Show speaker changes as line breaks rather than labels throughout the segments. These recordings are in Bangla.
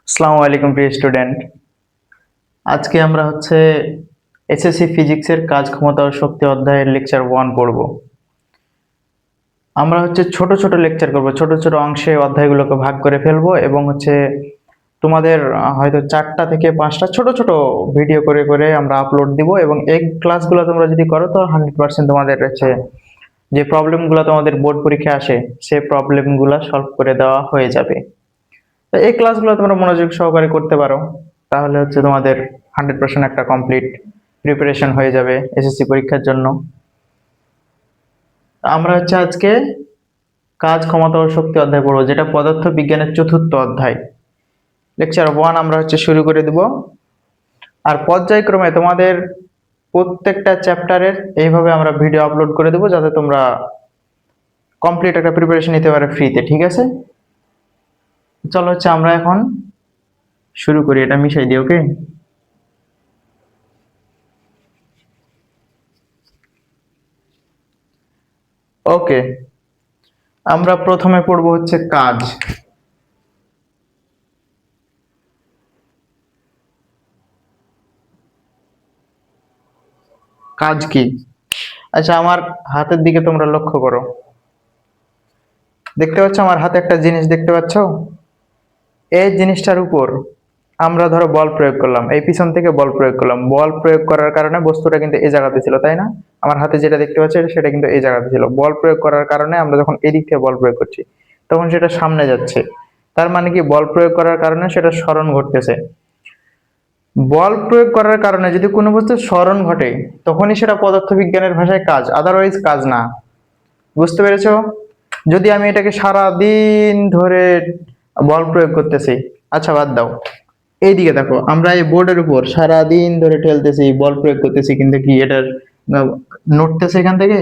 আসসালামু আলাইকুম প্রিয় স্টুডেন্ট। আজকে আমরা এসএসসি ফিজিক্সের কাজ ক্ষমতা ও শক্তি অধ্যায়ের লেকচার 1 পড়ব। আমরা ছোট ছোট লেকচার করব, ছোট ছোট অংশে অধ্যায়গুলোকে ভাগ করে ফেলবো এবং তোমাদের হয়তো 4টা থেকে 5টা ছোট ছোট ভিডিও করে করে আমরা আপলোড দিব এবং এই ক্লাসগুলো তোমরা যদি করো তো 100% তোমাদের যে প্রবলেমগুলো তোমাদের বোর্ড পরীক্ষায় আসে সেই প্রবলেমগুলো সলভ করে দেওয়া হয়ে যাবে। তো এই ক্লাসগুলো তোমরা মনোযোগ সহকারে করতে পারো, তাহলে তোমাদের 100% একটা কমপ্লিট প্রিপারেশন হয়ে যাবে এসএসসি পরীক্ষার জন্য। আমরা আজকে কাজ ক্ষমতা ও শক্তি অধ্যায় পড়বো, যেটা পদার্থ বিজ্ঞানের চতুর্থ অধ্যায়। লেকচার 1 আমরা শুরু করে দিব। আর পর্যায়ক্রমে তোমাদের প্রত্যেকটা চ্যাপ্টারের এইভাবে আমরা ভিডিও আপলোড করে দেবো, যাতে তোমরা কমপ্লিট একটা প্রিপারেশন নিতে পারো ফ্রিতে। ঠিক আছে, চলো আমরা এখন শুরু করি। এটা মিশাই দিই, ওকে। ওকে, আমরা প্রথমে পড়বো কাজ। কাজ কি? আচ্ছা, আমার হাতের দিকে তোমরা লক্ষ্য করো। দেখতে পাচ্ছ আমার হাতে একটা জিনিস দেখতে পাচ্ছ? এই জিনিসটার উপর আমরা ধরো বল প্রয়োগ করলাম, এই পিছন থেকে বল প্রয়োগ করলাম। বল প্রয়োগ করার কারণে বস্তুটা কিন্তু এই জায়গাতে ছিল, তাই না? আমার হাতে যেটা দেখতে পাচ্ছ সেটা কিন্তু এই জায়গাতে ছিল। বল প্রয়োগ করার কারণে আমরা যখন এদিক থেকে বল প্রয়োগ করছি তখন সেটা সামনে যাচ্ছে। তার মানে কি, বল প্রয়োগ করার কারণে সেটা সরণ ঘটতেছে। বল প্রয়োগ করার কারণে যদি কোনো বস্তুর সরণ ঘটে তখনই সেটা পদার্থবিজ্ঞানের ভাষায় কাজ, আদারওয়াইজ কাজ না। বুঝতে পেরেছো? যদি আমি এটাকে সারা দিন ধরে বল প্রয়োগ করতেছি, আচ্ছা বাদ দাও, এইদিকে দেখো, আমরা এই বোর্ডের উপর সারা দিন ধরে ঠেলতেছি, বল প্রয়োগ করতেছি, কিন্তু কি এটার নড়তেছে এখান থেকে?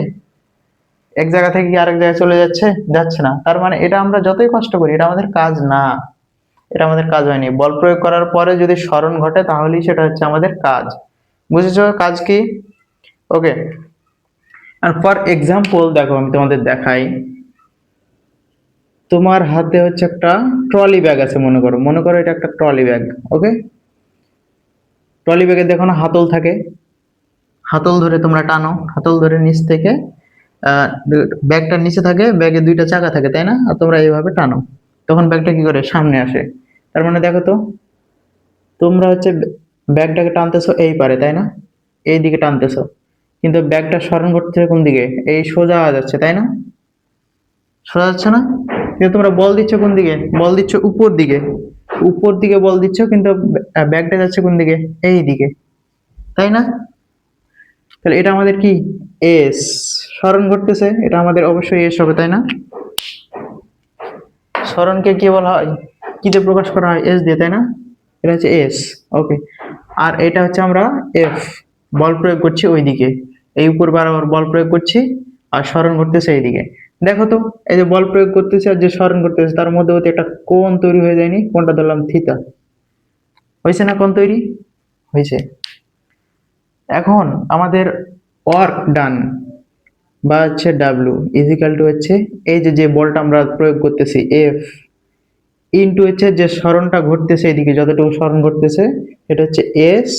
এক জায়গা থেকে কি আরেক জায়গায় চলে যাচ্ছে? যাচ্ছে না। তার মানে এটা আমরা যতই কষ্ট করি এটা আমাদের কাজ না, এটা আমাদের কাজ হয়নি। বল প্রয়োগ করার পরে যদি সরণ ঘটে তাহলেই সেটা আমাদের কাজ। বুঝেছো কাজ কি? ওকে। আর ফর এক্সাম্পল দেখো, আমি তোমাদের দেখাই। তোমার হাতে একটা ট্রলি ব্যাগ আছে, মনে করো এটা একটা ট্রলি ব্যাগ। ওকে, ট্রলি ব্যাগে দেখো না হাতল থাকে, হাতল ধরে তোমরা টানো, হাতল ধরে নিচ থেকে ব্যাগটার নিচে থাকে, ব্যাগে দুইটা চাকা থাকে, তাই না? আর তোমরা এইভাবে টানো, তখন ব্যাগটা কি করে সামনে আসে। তার মানে দেখো তো, তোমরা ব্যাগটাকে টানতেছো এই পারে, তাই না? এই দিকে টানতেছো, কিন্তু ব্যাগটা সরণ করতে কোন দিকে? এই সোজা যাচ্ছে, তাই না? সোজা যাচ্ছে না? কিন্তু তোমরা বল দিচ্ছ কোন দিকে? বল দিচ্ছ উপর দিকে, উপর দিকে বল দিচ্ছ, কিন্তু ব্যাগটা যাচ্ছে কোন দিকে? এই দিকে, তাই না? তাহলে এটা আমাদের কি? এস। সরণ ঘটতেছে, এটা আমাদের অবশ্যই এস হবে, তাই না? সরণকে কি বলা হয়, কি দিয়ে প্রকাশ করা হয়? এস দিয়ে, তাই না? এটা এস। ওকে। আর এটা আমরা এফ, বল প্রয়োগ করছি ওইদিকে, এই উপর বরাবর বল প্রয়োগ করছি, আর সরণ করতেছে এইদিকে। দেখো তো, এই যে বল প্রয়োগ করতেছে আর যে সরণ করতেছে তার মধ্যে একটা কোণ তৈরি হয়ে যায়নি? কোণটা ধরলাম থিতা। হয়েছে না কোণ তৈরি? হয়েছে। এখন আমাদের ওয়ার্ক ডান বা ডাব্লিউ ইজিক্যাল টু এই যে বলটা আমরা প্রয়োগ করতেছি এফ ইন্টু যে সরণটা ঘটতেছে এদিকে, যতটুকু সরণ ঘটতেছে এটা এস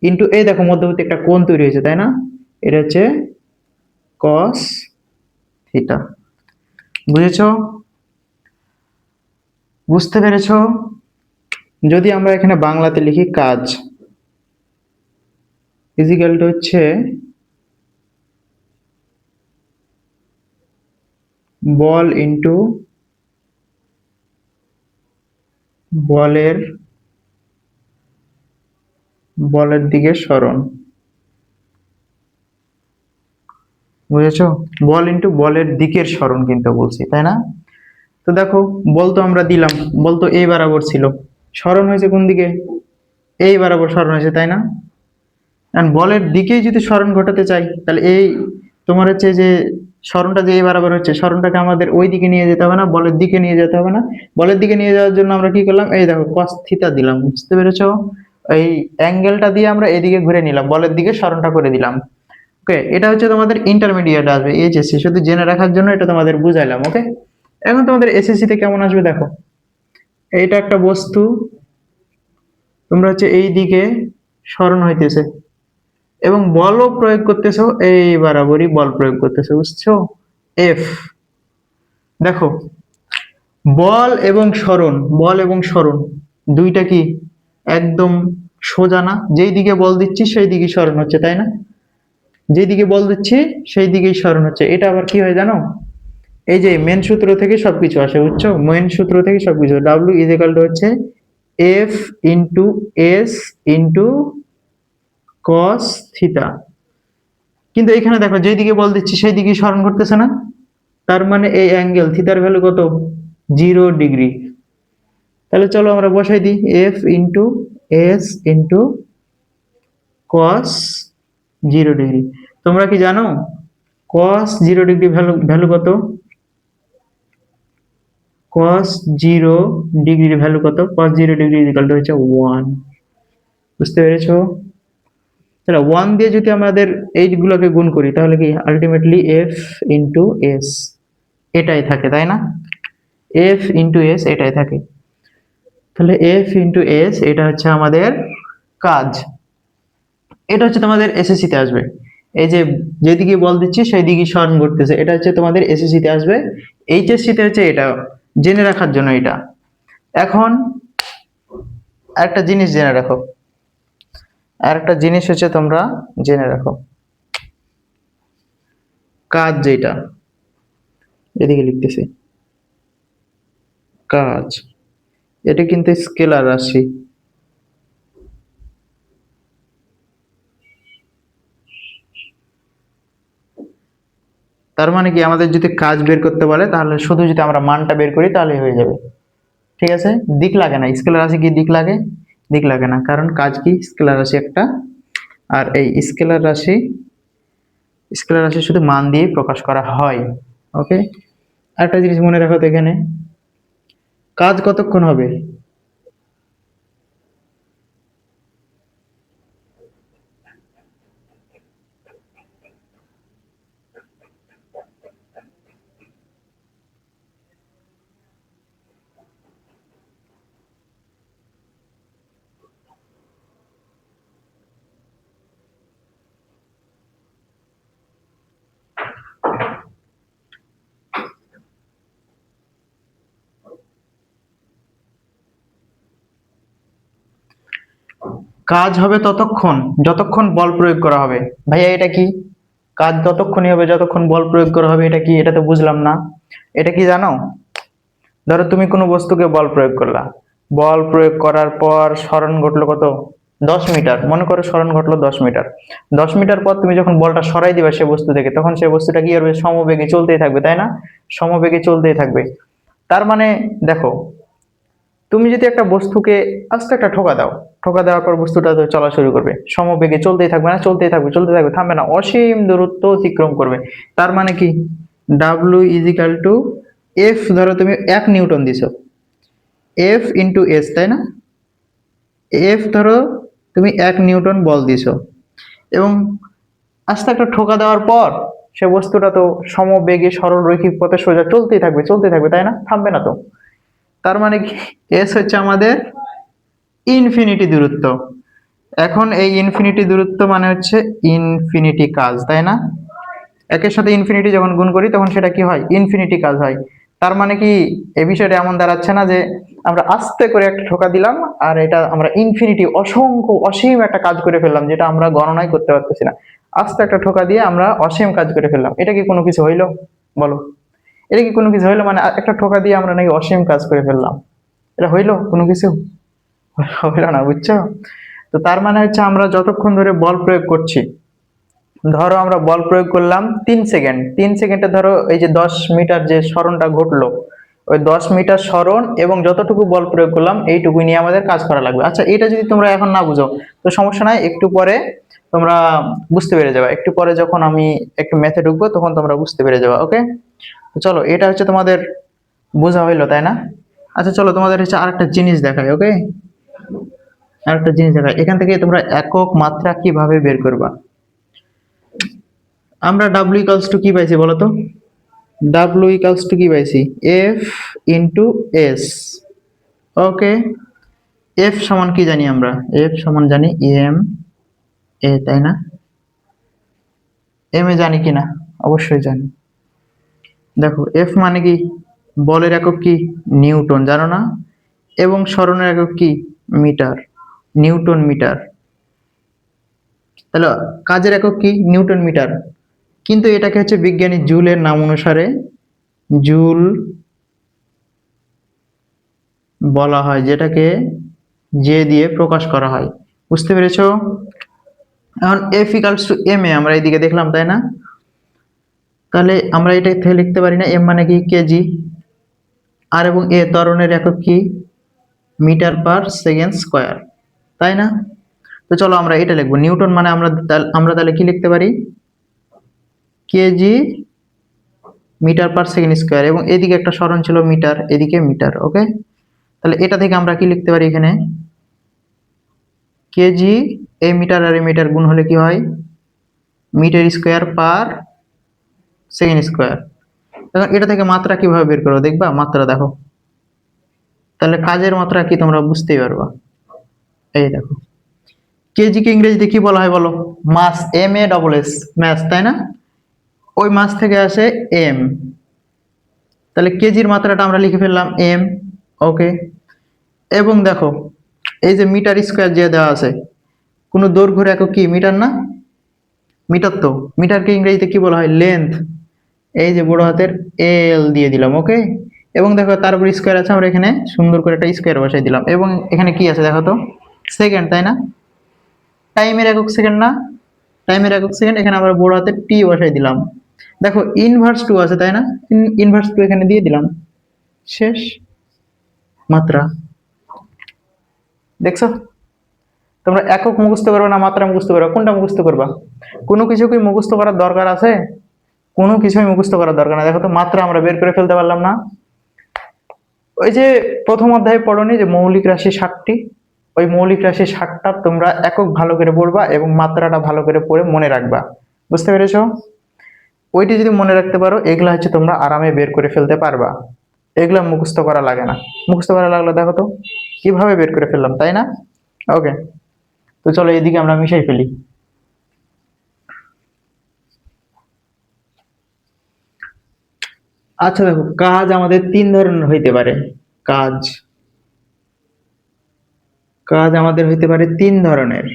ইন্টু এই দেখো মধ্যবর্তী একটা কোণ তৈরি হয়েছে, তাই না? এটা কস থিটা। বুঝেছো? বুঝতে পেরেছো? যদি আমরা এখানে বাংলাতে লিখি, কাজ ইজিক্যাল টু বল ইন্টু বলের বলের দিকে সরণ। বুঝেছো? বল ইন্টু বলের দিকের সরণ কিন্তু বলছি, তাই না? তো দেখো, বল তো আমরা দিলাম, বল তো এই বরাবর ছিল, সরণ হয়েছে কোন দিকে? এই বরাবর সরণ হয়েছে, তাই না? আর বলের দিকেই যদি সরণ ঘটাতে চাই তাহলে এই তোমার যে সরণটা যে এই বরাবর হচ্ছে, সরণটাকে আমাদের ওই দিকে নিয়ে যেতে হবে না, বলের দিকে নিয়ে যেতে হবে না? বলের দিকে নিয়ে যাওয়ার জন্য আমরা কি করলাম? এই দেখো cos থিটা দিলাম। বুঝতে পেরেছো? এই অ্যাঙ্গেলটা দিয়ে আমরা এদিকে ঘুরে নিলাম, বলের দিকে সরণটা করে দিলাম। ওকে, এটা তোমাদের ইন্টারমিডিয়েট আসবে এইচএসসি, শুধু জেনে রাখার জন্য এটা তোমাদের বুঝাইলাম। ওকে, এখন তোমাদের এসএসসি তে কেমন আসবে দেখো। এটা একটা বস্তু, তোমরা হচ্ছে এই দিকে সরণ হইতেছে এবং বলও প্রয়োগ করতেছো, এই বরাবরই বল প্রয়োগ করতেছো, বুঝছো? এফ, দেখো বল এবং সরণ দুইটা কি একদম সোজা না? যেই দিকে বল দিচ্ছি সেই দিকে সরণ হচ্ছে, তাই না? যেদিকে বল দিচ্ছি সেই দিকেই সরণ হচ্ছে। এটা আবার কি হয় জানো? এই যে মেন সূত্র থেকে সবকিছু আসে, বুঝছো? মেন সূত্র থেকে সবকিছু, ডাব্লিউ ইজ ইকুয়াল টু হচ্ছে F into S into cos theta. কিন্তু এখানে দেখো যেদিকে বল দিচ্ছি সেই দিকে সরণ করতেছে না, তার মানে এই অ্যাঙ্গেল থিটার ভ্যালু কত? 0 ডিগ্রি। তাহলে চলো আমরা বসাই দিই F into S into cos 0 degree. তোমরা কি জানো কস 0 ডিগ্রি ভ্যালু কত? cos 0 ডিগ্রির ভ্যালু কত? cos 0 ডিগ্রি ইকুয়াল টু হচ্ছে 1। বুঝতে পেরেছো? তাহলে 1 দিয়ে যদি আমাদের এইগুলোকে গুণ করি তাহলে কি আলটিমেটলি এফ ইন্টু এস এটাই থাকে, তাই না? এফ ইন্টু এস এটাই থাকে। তাহলে এফ ইন্টু এস এটা হচ্ছে আমাদের কাজ। এটা হচ্ছে তোমাদের এসএসসি তে আসবে। এই যে যেদিকে বল দিচ্ছি সেই দিকে সরণ করতেছে, এটা হচ্ছে তোমাদের এসএসসি তে আসবে। এইচএসসি তে হচ্ছে এটা জেনে রাখার জন্য এটা। এখন একটা জিনিস জেনে রাখো, আর একটা জিনিস হচ্ছে তোমরা জেনে রাখো, কাজ যেটা এদিকে লিখতেছি কাজ, এটা কিন্তু স্কেলার রাশি। তার মানে কি আমাদের যদি কাজ বের করতে বলে তাহলে শুধু যদি আমরা মানটা বের করি তাহলে হয়ে যাবে, ঠিক আছে? দিক লাগে না। স্কেলার রাশি কি দিক লাগে? দিক লাগে না, কারণ কাজ কি স্কেলার রাশি একটা। আর এই স্কেলার রাশি শুধু মান দিয়ে প্রকাশ করা হয়। ওকে, একটা জিনিস মনে রাখো তো, এখানে কাজ কতক্ষণ হবে? কাজ হবে ততক্ষণ যতক্ষণ বল প্রয়োগ করা হবে। ভাইয়া এটা কি? কাজ ততক্ষণই হবে যতক্ষণ বল প্রয়োগ করা হবে। এটা কি? এটা তো বুঝলাম না। এটা কি জানো? ধরো তুমি কোনো বস্তুকে বল প্রয়োগ করলা, বল প্রয়োগ করার পর সরণ ঘটলো কত? 10 মিটার। মনে করো সরণ ঘটলো 10 মিটার। 10 মিটার পর তুমি যখন বলটা সরাই দিবা সে বস্তু থেকে, তখন সে বস্তুটা কি করবে? সমবেগে চলতেই থাকবে, তাই না? সমবেগে চলতেই থাকবে। তার মানে দেখো, তুমি যদি একটা বস্তুকে আস্তে একটা ঠোকা দাও, ঠোকা দেওয়ার পর বস্তুটা তো চলা শুরু করবে, সমবেগে চলতেই থাকবে, না চলতেই থাকবে, চলতে থাকবে, থামবে না, অসীম দূরত্ব অতিক্রম করবে। তার মানে কি W is equal to F, ধরো তুমি 1 নিউটন দিছো, এফ ইন্টু এস, তাই না? এফ ধরো তুমি 1 নিউটন বল দিছো এবং আস্তে একটা ঠোকা দেওয়ার পর সে বস্তুটা তো সমবেগে সরল রৈখিক পথে সোজা চলতেই থাকবে, চলতেই থাকবে, তাই না? থামবে না তো। তার মানে কি এস হচ্ছে আমাদের ইনফিনিটি দূরত্ব। এখন এই ইনফিনিটি দূরত্ব মানে হচ্ছে ইনফিনিটি কাজ, তাই না? একের সাথে ইনফিনিটি যখন গুণ করি তখন সেটা কি হয়? ইনফিনিটি কাজ হয়। তার মানে কি এই বিষয়টা এমন দাঁড়াচ্ছে না যে আমরা আস্তে করে একটা ঠোকা দিলাম আর এটা আমরা ইনফিনিটি অসংখ্য অসীম একটা কাজ করে ফেললাম, যেটা আমরা গণনাই করতে পারতেছি না। আস্তে একটা ঠোকা দিয়ে আমরা অসীম কাজ করে ফেললাম, এটা কি কোনো কিছু হইলো? বলো, এটা কি কোনো কিছু হইলো? মানে একটা ঠোকা দিয়ে আমরা নাকি অসীম কাজ করে ফেললাম, এটা হইলো কোনো কিছু? হইলো না, বুঝছো? তো তার মানে হচ্ছে আমরা যতক্ষণ ধরে বল প্রয়োগ করছি, ধরো আমরা বল প্রয়োগ করলাম 3 সেকেন্ড, 3 সেকেন্ডে ধরো এই যে 10 মিটার যে সরণটা ঘটলো, ওই 10 মিটার সরণ এবং যতটুকু বল প্রয়োগ করলাম এইটুকু নিয়ে আমাদের কাজ করা লাগবে। আচ্ছা, এটা যদি তোমরা এখন না বুঝো তো সমস্যা নাই, একটু পরে তোমরা বুঝতে পেরে যাবে। একটু পরে যখন আমি একটু ম্যাথে ঢুকবো তখন তোমরা বুঝতে পেরে যাবে। ওকে, তো চলো, এটা হচ্ছে তোমাদের বোঝা হইলো, তাই না? আচ্ছা চলো, তোমাদের হচ্ছে আরেকটা জিনিস দেখাই। ওকে, আরেকটা জিনিস দেখাই, এখান থেকে তোমরা একক মাত্রা কিভাবে বের করবা। আমরা ডাব্লিউ ইকালস টু কি পাইছি বলো তো? ডাব্লিউ ইকালস টু কি পাইছি? F into S. Okay, F সমান কি জানি আমরা? এফ সমান জানি এম এ, তাই না? এম এ জানি কিনা? অবশ্যই জানি। দেখো এফ মানে কি? বলের একক কি? নিউটন, জানো না? এবং সরণের একক কি? Metre, newton metre. তাহলে কাজের একক কি? Newton metre. কিন্তু এটাকে হচ্ছে বিজ্ঞানী জুলের নাম অনুসারে জুল বলা হয়, যেটাকে জে দিয়ে প্রকাশ করা হয়। বুঝতে পেরেছো? এখন এফ ইকালস টু এম এ আমরা এইদিকে দেখলাম, তাই না? তাহলে আমরা এটা থেকে লিখতে পারি না? এম মানে কি? কেজি। আর এবং এ ত্বরণের একক কি? মিটার পার সেকেন্ড স্কয়ার, তাই না? তো চলো আমরা এটা লিখবো। নিউটন মানে আমরা তাহলে কি লিখতে পারি? KG metre per second square, এবং এদিকে একটা সরণ ছিল মিটার, এদিকে মিটার। ওকে, তাহলে এটা থেকে আমরা কি লিখতে পারি? এখানে কেজি, এই মিটার আর এই মিটার গুণ হলে কি হয়? Metre square per second square. এখন এটা থেকে মাত্রা কিভাবে বের করবো দেখবা? মাত্রা দেখো, তাহলে কাজের মাত্রা কি তোমরা বুঝতেই পারবা। এই দেখো, কেজি কে ইংরেজিতে কি বলা হয় বলো? Mass, M A double S, mass, তাই না? ওই মাস থেকে আসে এম। তাহলে কেজির মাত্রাটা আমরা লিখে ফেললাম এম। ওকে, এবং দেখো এই যে মিটার স্কয়ার যে দেওয়া আছে, কোনো দৈর্ঘ্যের একক কি? মিটার না? মিটার তো। মিটারকে ইংরেজিতে কি বলা হয়? লেন্থ। এই যে বড় হাতের এল দিয়ে দিলাম। ওকে, এবং দেখো তার উপর স্কয়ার আছে, আমরা এখানে সুন্দর করে একটা স্কয়ার বসাই দিলাম। এবং এখানে কি আছে দেখো তো? সেকেন্ড, তাই না? টাইমের একক সেকেন্ড না? টাইমের একক সেকেন্ড, এখানে আমরা বড় হাতের টি বসাই দিলাম। দেখো ইনভার্স টু আছে, তাই না? ইনভার্স টু এখানে দিয়ে দিলাম। শেষ, মাত্রা। দেখছো? তোমরা একক মুখস্থ করবে না মাত্রা মুখস্থ করবে? কোনটা মুখস্থ করবা? কোনো কিছু কি মুখস্থ করার দরকার আছে? কোনো কিছুই মুখস্থ করার দরকার না। দেখো তো মাত্রা আমরা বের করে ফেলতে পারলাম না? ওই যে প্রথম অধ্যায়ে পড়নি যে মৌলিক রাশি 60টি, ওই মৌলিক রাশি 60টা তোমরা একক ভালো করে পড়বা এবং মাত্রাটা ভালো করে পড়ে মনে রাখবা। বুঝতে পেরেছো? ওইটি যদি মনে রাখতে পারো, এগুলা হচ্ছে তোমরা আরামে বের করে ফেলতে পারবা। এগুলা মুখস্থ করা লাগে না। মুখস্থ করা লাগলো দেখো তো কিভাবে বের করে ফেললাম, তাই না? ওকে, তো চলো এদিকে আমরা মিশাই ফেলি। আচ্ছা দেখো, কাজ আমাদের তিন ধরনের হইতে পারে। কাজ কাজ আমাদের হইতে পারে তিন ধরনের।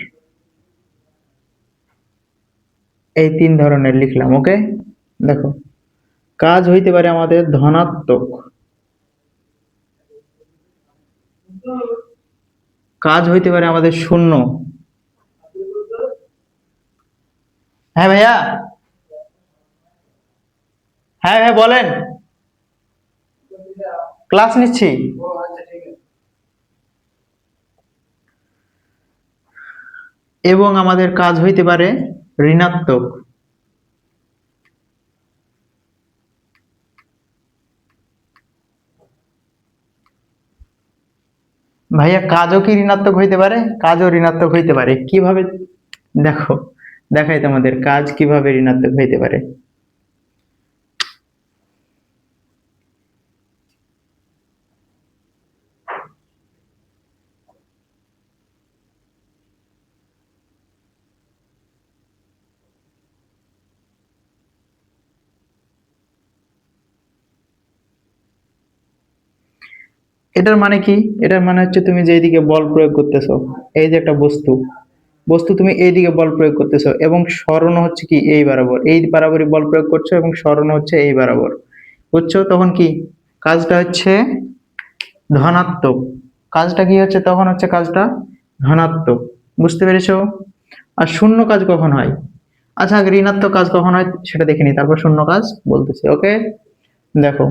এই তিন ধরনের লিখলাম। ওকে, দেখো কাজ হইতে পারে আমাদের ধনাত্মক, কাজ হইতে পারে আমাদের শূন্য। হ্যাঁ ভাইয়া, হ্যাঁ হ্যাঁ বলেন। ক্লাস নিচ্ছি। এবং আমাদের কাজ হইতে পারে ঋণাত্মক। ভাইয়া কাজও কি ঋণাত্মক হইতে পারে? কাজও ঋণাত্মক হইতে পারে। কিভাবে? দেখো দেখাই তোমাদের কাজ কিভাবে ঋণাত্মক হইতে পারে। এটার মানে কি? এটার মানে হচ্ছে তুমি যেদিকে বল প্রয়োগ করতেছো, এই যে একটা বস্তু, বস্তু তুমি এইদিকে বল প্রয়োগ করতেছো এবং সরণ হচ্ছে কি এই বরাবর, এই বরাবরই বল প্রয়োগ করছো এবং সরণ হচ্ছে এই বরাবর, বুঝছো? তখন কি কাজটা হচ্ছে ধনাত্মক। কাজটা কি হচ্ছে তখন? হচ্ছে কাজটা ধনাত্মক। বুঝতে পেরেছো? আর শূন্য কাজ কখন হয়? আচ্ছা আগে ঋণাত্মক কাজ কখন হয় সেটা দেখে নি, তারপর শূন্য কাজ বলতেছি। ওকে, দেখো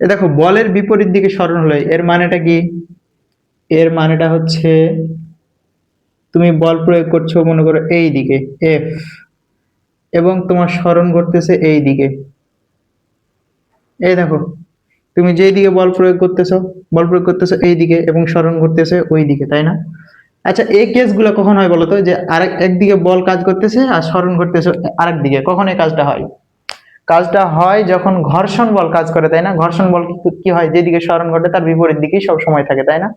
এ দেখো বলের বিপরীত দিকে সরণ হলো, এর মানেটা কি? এর মানেটা হচ্ছে তুমি বল প্রয়োগ করছো মনে করো এই দিকে এফ, এবং তোমার সরণ ঘটতেছে এই দিকে, এই দেখো, তুমি যেই দিকে বল প্রয়োগ করতেছো এই দিকে এবং সরণ করতেছে ওই দিকে, তাই না? আচ্ছা, এই কেসগুলো কখন হয় বলো তো, যে আরেক একদিকে বল কাজ করতেছে আর সরণ করতেছে আরেক দিকে, কখন এই কাজটা হয়? কাজটা হয় যখন ঘর্ষণ বল কাজ করে, তাই না? ঘর্ষণ বল কি হয়, যেদিকে সরণ ঘটে তার বিপরীত দিকেই সব সময় থাকে, তাই না?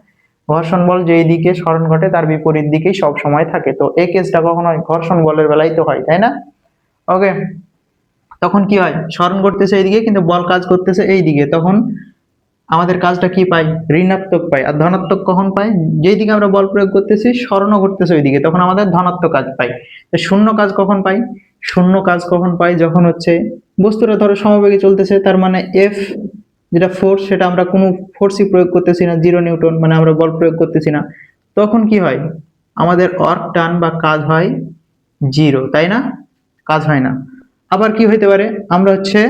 ঘর্ষণ বল যেই দিকে সরণ ঘটে তার বিপরীত দিকেই সব সময় থাকে। তো এই কেসটা কখন হয়? ঘর্ষণ বলের বেলায় তো হয়, তাই না? ওকে, তখন কি হয়, সরণ করতেছে এইদিকে কিন্তু বল কাজ করতেছে এই দিকে, তখন আমাদের কাজটা কি পাই? ঋণাত্মক পাই। আর ধনাত্মক কখন পাই? যেই দিকে আমরা বল প্রয়োগ করতেছি সরণও ঘটতেছে ওইদিকে, তখন আমাদের ধনাত্মক কাজ পাই। তো শূন্য কাজ কখন পাই? শূন্য কাজ কখন পাই? যখন হচ্ছে বস্তুটা ধরো সমবেগে চলতেছে, তার মানে এফ যেটা ফোর্স, সেটা আমরা কোনো ফোর্সই প্রয়োগ করতেছি না, 0 নিউটন, মানে আমরা বল প্রয়োগ করতেছি না। তখন কি হয়? আমাদের ওয়ার্ক টান বা কাজ হয় 0, তাই না? কাজ হয় না। আবার কি হইতে পারে, আমরা হচ্ছে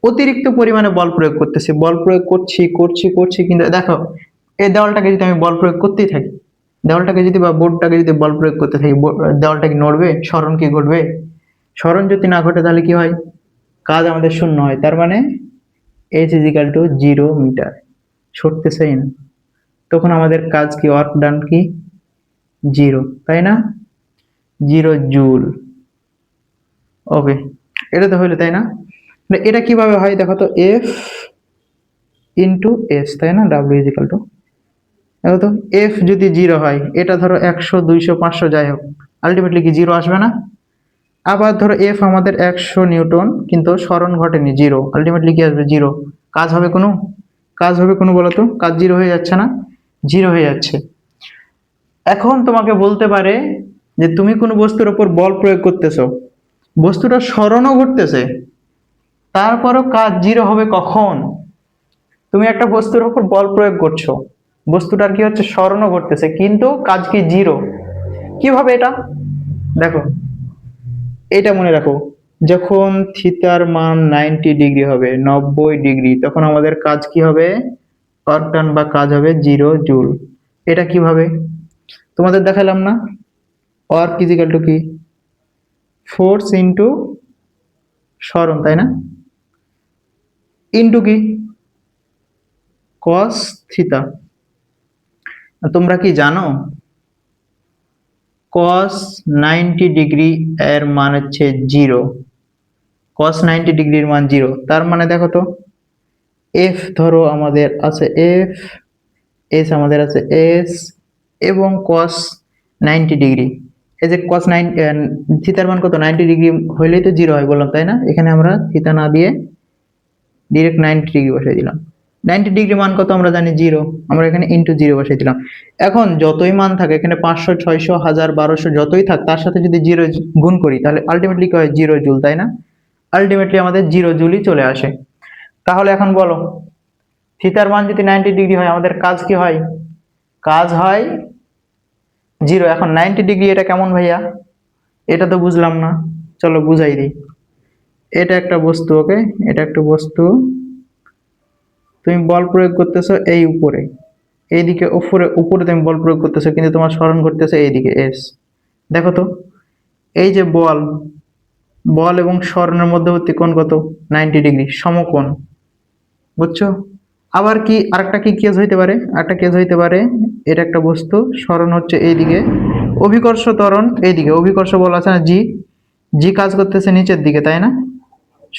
অতিরিক্ত পরিমাণে বল প্রয়োগ করতেছি, বল প্রয়োগ করছি, কিন্তু দেখো, এই দেওয়ালটাকে যদি আমি বল প্রয়োগ করতেই থাকি, দেওয়ালটাকে যদি বা বোর্ডটাকে যদি বল প্রয়োগ করতে থাকি, দেওয়ালটা কি নড়বে? সরণ কি ঘটবে? সরণ যদি না ঘটে তাহলে কি হয়? কাজ আমাদের শূন্য হয়। তার মানে H = 0 মিটার, সরতেছেই না, তখন আমাদের কাজ কি, ওয়ার্ক ডান কি 0, তাই না? 0 জুল। ওকে, এটা তো হইলো, তাই না? এটা কিভাবে হয় দেখো তো, এফ ইন্টু এস, তাই না? W = দেখো তো, এফ যদি 0 হয়, এটা ধরো 100 200 500 যাই হোক, আলটিমেটলি কি 0 আসবে না? আবার ধরো এফ আমাদের 100 নিউটন, কিন্তু সরণ ঘটেনি 0, আলটিমেটলি কি আসবে? 0। কাজ হবে কোনো? কাজ হবে কোনো বলো তো? কাজ 0 হয়ে যাচ্ছে না? 0 হয়ে যাচ্ছে। এখন তোমাকে বলতে পারে যে তুমি কোনো বস্তুর উপর বল প্রয়োগ করতেছো, বস্তুটা সরণও ঘটতেছে, তারপরও কাজ 0 হবে কখন? তুমি একটা বস্তুর উপর বল প্রয়োগ করছো, বস্তুটার কি হচ্ছে, সরণও ঘটতেছে, কিন্তু কাজ কি 0। কিভাবে এটা? দেখো, এটা মনে রাখো, যখন থিতার মান 90 ডিগ্রি হবে, 90 ডিগ্রি, তখন আমাদের কাজ কি হবে? ওয়ার্ক ডান বা কাজ হবে 0 জুল। এটা কিভাবে তোমাদের দেখালাম না? ওয়ার্ক ইজিক্যাল টু কি, ফোর্স ইন্টু সরণ, তাই না? ইন্টু কি, কস থিতা। তোমরা কি জানো কস 90 ডিগ্রি এর মান হচ্ছে 0? কস 90 ডিগ্রির মান 0, তার মানে দেখো তো, এফ ধরো আমাদের আছে এফ, এস আমাদের আছে এস, এবং কস 90 ডিগ্রি, এই যে কস 9 থিতার মান কত, 90 ডিগ্রি হইলেই তো 0 হয় বললাম, তাই না? এখানে আমরা থিতা না দিয়ে ডিরেক্ট 90 ডিগ্রি বসাই দিলাম। 90 ডিগ্রি মান কত আমরা জানি? 0। আমরা এখানে ইন্টু 0 বসাই দিলাম। এখন যতই মান থাকে এখানে, 500 600 1000 1200 যতই থাক, তার সাথে যদি 0 গুণ করি, তাহলে আলটিমেটলি কি হয়? 0 জুল, তাই না? আলটিমেটলি আমাদের 0 জুলই চলে আসে। তাহলে এখন বলো, থিতার মান যদি 90 ডিগ্রি হয়, আমাদের কাজ কি হয়? কাজ হয় 0। এখন 90 ডিগ্রি এটা কেমন ভাইয়া? এটা তো বুঝলাম না, চলো বুঝাই দিই। এটা একটা বস্তু, ওকে, এটা একটা বস্তু, তুমি বল প্রয়োগ করতেছো এই উপরে, এইদিকে উপরে উপরে তুমি বল প্রয়োগ করতেছো, কিন্তু তোমার সরণ ঘটতেছে এইদিকে এস। দেখো তো, এই যে বল, বল এবং সরণের মধ্যবর্তী কোণ কত? 90 ডিগ্রি, সমকোণ, বুঝছো? আবার কি আরেকটা কি কেস হইতে পারে? আরেকটা কেস হইতে পারে, এটা একটা বস্তু, সরণ হচ্ছে এইদিকে, অভিকর্ষ ত্বরণ এইদিকে, অভিকর্ষ বল আছে না, জি, জি কাজ করতেছে নিচের দিকে, তাই না?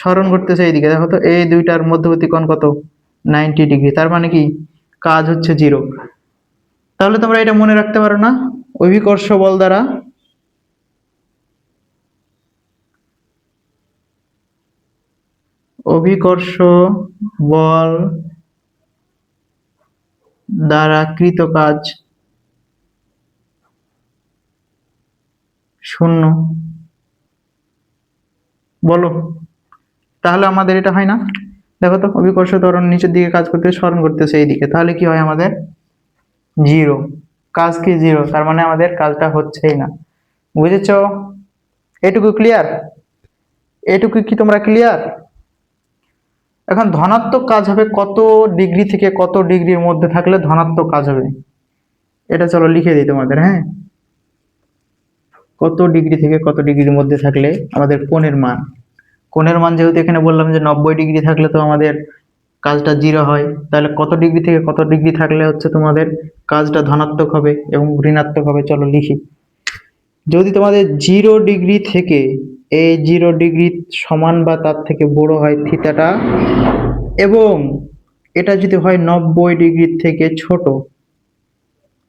সরণ করতেছে এইদিকে, দেখো তো, এই দুইটার মধ্যবর্তী কোণ কত? 90 ডিগ্রি, তার মানে কি কাজ হচ্ছে 0। তাহলে তোমরা এটা মনে রাখতে পারো না, অভিকর্ষ বল দ্বারা, অভিকর্ষ বল দ্বারা কৃত কাজ শূন্য। বলো, তাহলে আমাদের এটা হয় না? দেখো তো, অভিকর্ষ ত্বরণ নিচের দিকে কাজ করতে, সরণ করতেছে এইদিকে, তাহলে কি হয় আমাদের? 0। কাজ কি 0, তার মানে আমাদের কাজটা হচ্ছেই না। বুঝেছো? এটুকু ক্লিয়ার? এটুকু কি তোমরা ক্লিয়ার? এখন ধনাত্মক কাজ হবে কত ডিগ্রি থেকে কত ডিগ্রির মধ্যে থাকলে ধনাত্মক কাজ হবে? এটা চলো লিখে দিই তোমাদের, হ্যাঁ। কত ডিগ্রি থেকে কত ডিগ্রির মধ্যে থাকলে আমাদের কোণের মান, কোণের মান যেহেতু এখানে বললাম যে 90 ডিগ্রি থাকলে তো আমাদের কাজটা 0 হয়, তাহলে কত ডিগ্রি থেকে কত ডিগ্রি থাকলে হচ্ছে তোমাদের কাজটা ধনাত্মক হবে এবং ঋণাত্মক হবে? চলো লিখি। যদি তোমাদের 0 ডিগ্রি থেকে এই 0 ডিগ্রি সমান বা তার থেকে বড় হয় থিটাটা, এবং এটা যদি হয় 90 ডিগ্রি থেকে ছোট,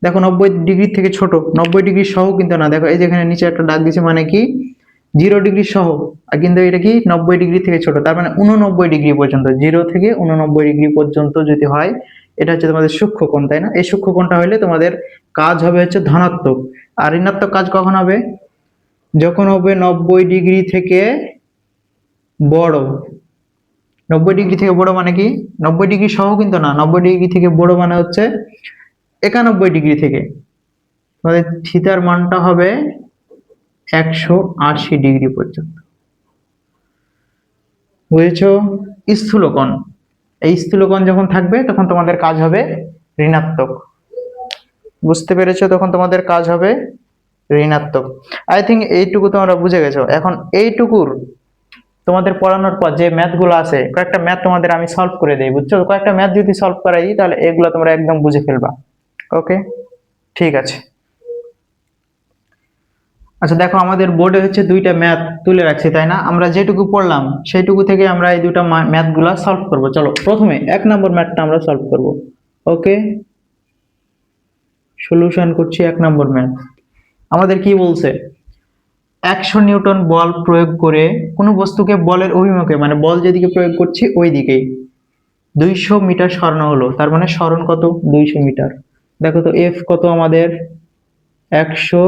দেখো 90 ডিগ্রি থেকে ছোট, 90 ডিগ্রি সহ কিন্তু না, দেখো এই যেখানে নিচে একটা দাগ দিয়েছে, মানে কি 0 ডিগ্রি সহ, আর কিন্তু এটা কি 90 ডিগ্রি থেকে ছোট, তার মানে 89 ডিগ্রি পর্যন্ত, 0 থেকে 89 ডিগ্রি পর্যন্ত যদি হয়, এটা হচ্ছে তোমাদের সূক্ষ্মকোণ, তাই না? এই সূক্ষ্মকোণটা হলে তোমাদের কাজ হবে হচ্ছে ধনাত্মক। আর ঋণাত্মক কাজ কখন হবে? যখন হবে 90 ডিগ্রি থেকে বড়। 90 ডিগ্রি থেকে বড় মানে কি 90 ডিগ্রি সহ কিন্তু না, 90 ডিগ্রি থেকে বড় মানে হচ্ছে 91 ডিগ্রি থেকে, আমাদের থিতার মানটা হবে 180 ডিগ্রি পর্যন্ত। বুঝেছো? স্থূলকোণ, এই স্থূলকোণ যখন থাকবে তখন তোমাদের কাজ হবে ঋণাত্মক। বুঝতে পেরেছো? তখন তোমাদের কাজ হবে ঋণাত্মক। আই থিঙ্ক এইটুকু তোমরা বুঝে গেছো। এখন এইটুকুর তোমাদের পড়ানোর পর যে ম্যাথ গুলো আছে, কয়েকটা ম্যাথ তোমাদের আমি সলভ করে দিই, বুঝছো? কয়েকটা ম্যাথ যদি সলভ করাই তাহলে এগুলো তোমরা একদম বুঝে ফেলবা। ওকে, ঠিক আছে। আচ্ছা দেখো, আমাদের বোর্ডে হচ্ছে দুইটা ম্যাথ তুলে রাখছি, তাই না? আমরা যেটুকু পড়লাম সেইটুকু থেকে আমরা এই দুটো ম্যাথ গুলা সলভ করবো। চলো প্রথমে 1 নম্বর ম্যাথটা আমরা সলভ করব। ওকে, সলিউশন করছি 1 নম্বর ম্যাথ। আমাদের কি বলছে? 100 নিউটন বল প্রয়োগ করে কোনো বস্তুকে বলের অভিমুখে, মানে বল যেদিকে প্রয়োগ করছি ওই দিকেই 200 মিটার সরানো হলো। তার মানে সরণ কত? 200 মিটার। দেখো তো এফ কত আমাদের? 100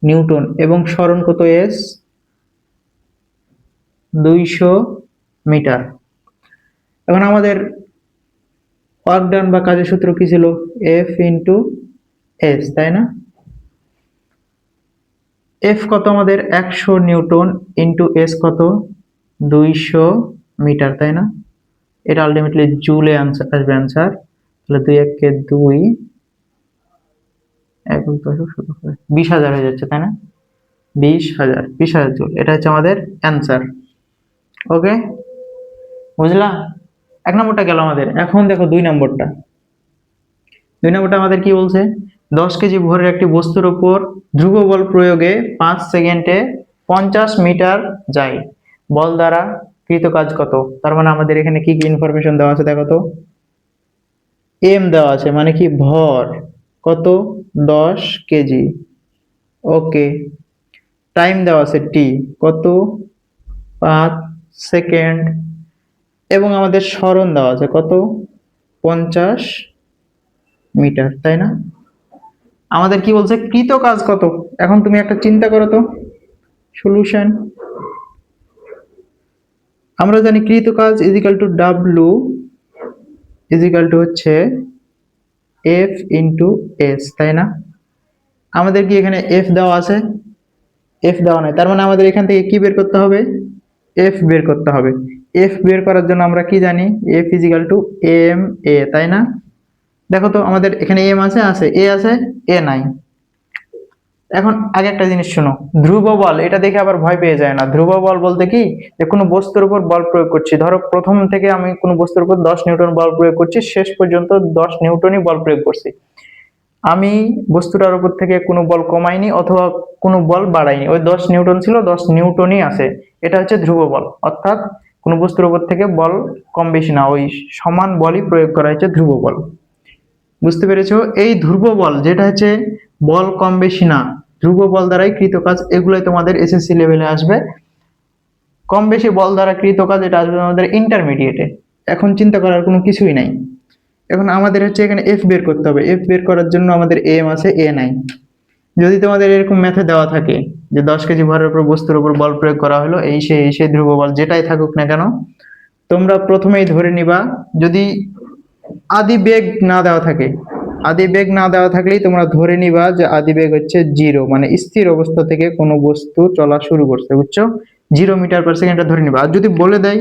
নিউটন, এবং সরণ কত? S 200 metre. এখন আমাদের ওয়ার্ক ডান বা কাজের সূত্র কি ছিল? এফ ইন্টু এস, তাই না? এফ কত আমাদের? 100 নিউটন ইন্টু এস কত? 200 মিটার, তাই না? এটা আলটিমেটলি জুলে আসবে অ্যান্সার। তাহলে 2 1 2, 20,000 হয়ে যাচ্ছে, তাই না? 20,000 জুল, এটা হচ্ছে আমাদের অ্যান্সার। ওকে, বুঝলা? 1 নম্বরটা গেল আমাদের। এখন দেখো 2 নম্বরটা। 2 নম্বরটা আমাদের কি বলছে? 10 কেজি ভরের একটি বস্তুর উপর ধ্রুব বল প্রয়োগে 5 সেকেন্ডে 50 মিটার যায়, বল দ্বারা কৃত কাজ কত? তার মানে আমাদের এখানে কি কি ইনফরমেশন দেওয়া আছে দেখো তো। এম দেওয়া আছে, মানে কি ভর কত? 10 কেজি। ওকে, টাইম দেওয়া আছে টি কত? 5 সেকেন্ড, এবং আমাদের সরণ দেওয়া আছে কত? 50 মিটার, তাই না? আমাদের কি বলছে? কৃত কাজ কত? এখন তুমি একটা চিন্তা করো তো, সলিউশন। আমরা জানি কৃত কাজ equal to W equal to হচ্ছে এফ ইন্টু এস, তাই না? আমাদের কি এখানে এফ দেওয়া আছে? এফ দেওয়া নাই, তার মানে আমাদের এখান থেকে কি বের করতে হবে? এফ বের করতে হবে। এফ বের করার জন্য আমরা কি জানি? এফ ইজিক্যাল টু এম এ, তাই না? দেখো তো আমাদের এখানে এম আছে, এ আছে, এ নাই। এখন আগে একটা জিনিস শোনো, ধ্রুব বল, এটা দেখে আবার ভয় পেয়ে যায় না। ধ্রুব বল বলতে কি, যে কোনো বস্তুর উপর বল প্রয়োগ করছি, ধরো প্রথম থেকে আমি কোনো বস্তুর উপর 10 নিউটন বল প্রয়োগ করছি, শেষ পর্যন্ত 10 নিউটনই বল প্রয়োগ করছি। আমি বস্তুটার উপর থেকে কোনো বল কমাইনি অথবা কোনো বল বাড়াইনি, ওই 10 নিউটন ছিল, 10 নিউটনই আছে। এটা হচ্ছে ধ্রুব বল, অর্থাৎ কোনো বস্তুর উপর থেকে বল কম বেশি না, ওই সমান বলই প্রয়োগ করা হচ্ছে ধ্রুব বল। বুঝতে পেরেছো? এই ধ্রুব বল যেটা হচ্ছে বল কম বেশি না, ধ্রুব বল দ্বারাই কৃত কাজ, এগুলোই তোমাদের এসএসসি লেভেলে আসবে। কম বেশি বল দ্বারা কৃত কাজ এটা আসবে আমাদের ইন্টারমিডিয়েটে। এখন চিন্তা করার কোনো কিছুই নাই। এখন আমাদের হচ্ছে এখানে এফ বের করতে হবে। এফ বের করার জন্য আমাদের এম আছে, এ নাই। যদি তোমাদের এরকম ম্যাথে দেওয়া থাকে যে 10 কেজি ভরের উপর বস্তুর উপর বল প্রয়োগ করা হলো, এই সেই ধ্রুব বল যেটাই থাকুক না কেন, তোমরা প্রথমেই ধরে নিবা, যদি আদি বেগ না দেওয়া থাকে, আদি বেগ না দেওয়া থাকলেই তোমরা ধরে নিবা যে আদি বেগ হচ্ছে 0, মানে স্থির অবস্থা থেকে কোনো বস্তু চলা শুরু করছে, বুঝছো? 0 মিটার পার সেকেন্ড ধরে নিবা। আর যদি বলে দেয়,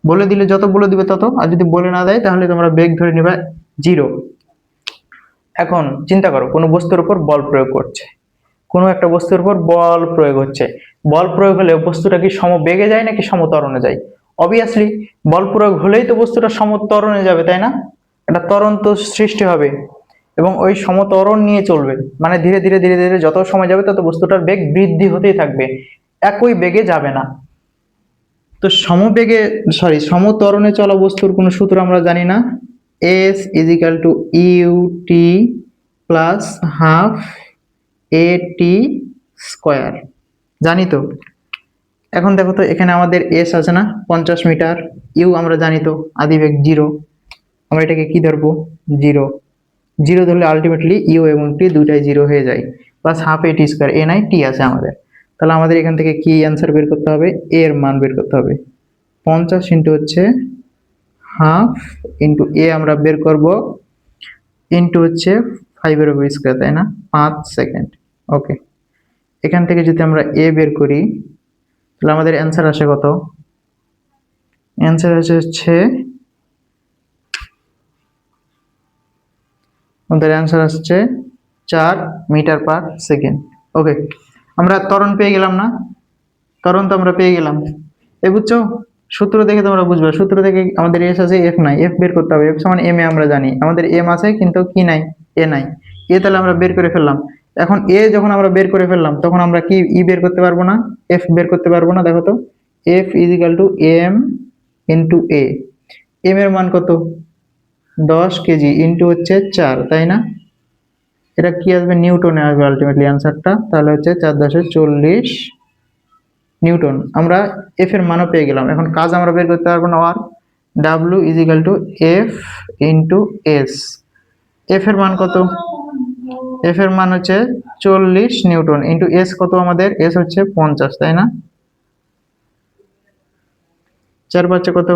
বলে দিলে যত বলে দিবে তত, আর যদি বলে না দেয় তাহলে তোমরা বেগ ধরে নিবা 0। এখন চিন্তা করো, কোনো বস্তুর উপর বল প্রয়োগ করছে, কোনো একটা বস্তুর উপর বল প্রয়োগ হচ্ছে, বল প্রয়োগ হলে বস্তুটা কি সমবেগে যায় নাকি সমত্বরণে যায়? অবভিয়াসলি বল প্রয়োগ হলেই তো বস্তুটা সমত্বরণে যাবে, তাই না? একটা ত্বরণ তো সৃষ্টি হবে এবং ওই সমত্বরণ নিয়ে চলবে, মানে ধীরে ধীরে ধীরে ধীরে যত সময় যাবে তত বস্তুটার বেগ বৃদ্ধি হতেই থাকবে, একই বেগে যাবে না। তো সমত্বরণে চলা বস্তুর কোনো সূত্র আমরা জানি না। S is equal to U T plus half A T square, জানি তো। এখন দেখো তো এখানে আমাদের এস আছে না 50 মিটার, ইউ আমরা জানি তো আদিবেগ 0, আমরা এটাকে কি ধরবো? 0। 0 ধরলে আলটিমেটলি ইউ এবং টি দুইটাই 0 হয়ে যায়, প্লাস হাফ এ টি স্কোয়ার, এ নাই টি আছে আমাদের। তাহলে আমাদের এখান থেকে কি অ্যান্সার বের করতে হবে? এ এর মান বের করতে হবে। 50 ইন্টু হচ্ছে হাফ ইন্টু এ আমরা বের করব ইন্টু হচ্ছে 5 এর উপর স্কোয়ার, তাই না? 5 সেকেন্ড। ওকে, এখান থেকে যদি আমরা এ বের করি তাহলে আমাদের অ্যান্সার আসে কত? অ্যান্সার হচ্ছে আমাদের অ্যান্সার আসছে 4 মিটার পার সেকেন্ড। ওকে, আমরা ত্বরণ পেয়ে গেলাম না? ত্বরণ তো আমরা পেয়ে গেলাম। এই বুঝছো, সূত্র দেখে তোমরা বুঝবে। সূত্র দেখে আমাদের এস আছে, এফ নাই, এফ বের করতে হবে। এফ সমান এম এ আমরা জানি, আমাদের এম আছে কিন্তু কি নাই? এ নাই। এ তাহলে আমরা বের করে ফেললাম। এখন এ যখন আমরা বের করে ফেললাম তখন আমরা কি ই বের করতে পারবো না? এফ বের করতে পারবো না? দেখো তো, F is equal to M into A. M এর মান কত? 10 কেজি ইন্টু হচ্ছে 4, তাই না? এটা কি আসবে? নিউটনে আসবে আলটিমেটলি অ্যান্সারটা। তাহলে হচ্ছে 4×40 নিউটন। আমরা এফ এর মানও পেয়ে গেলাম। এখন কাজ আমরা বের করতে পারবো না, আর W is equal to F into S. F এর মান কত? এফ এর মান হচ্ছে 40 নিউটন ইন্টু এস কত? আমাদের এস হচ্ছে 50, তাই না? 4×5 কত?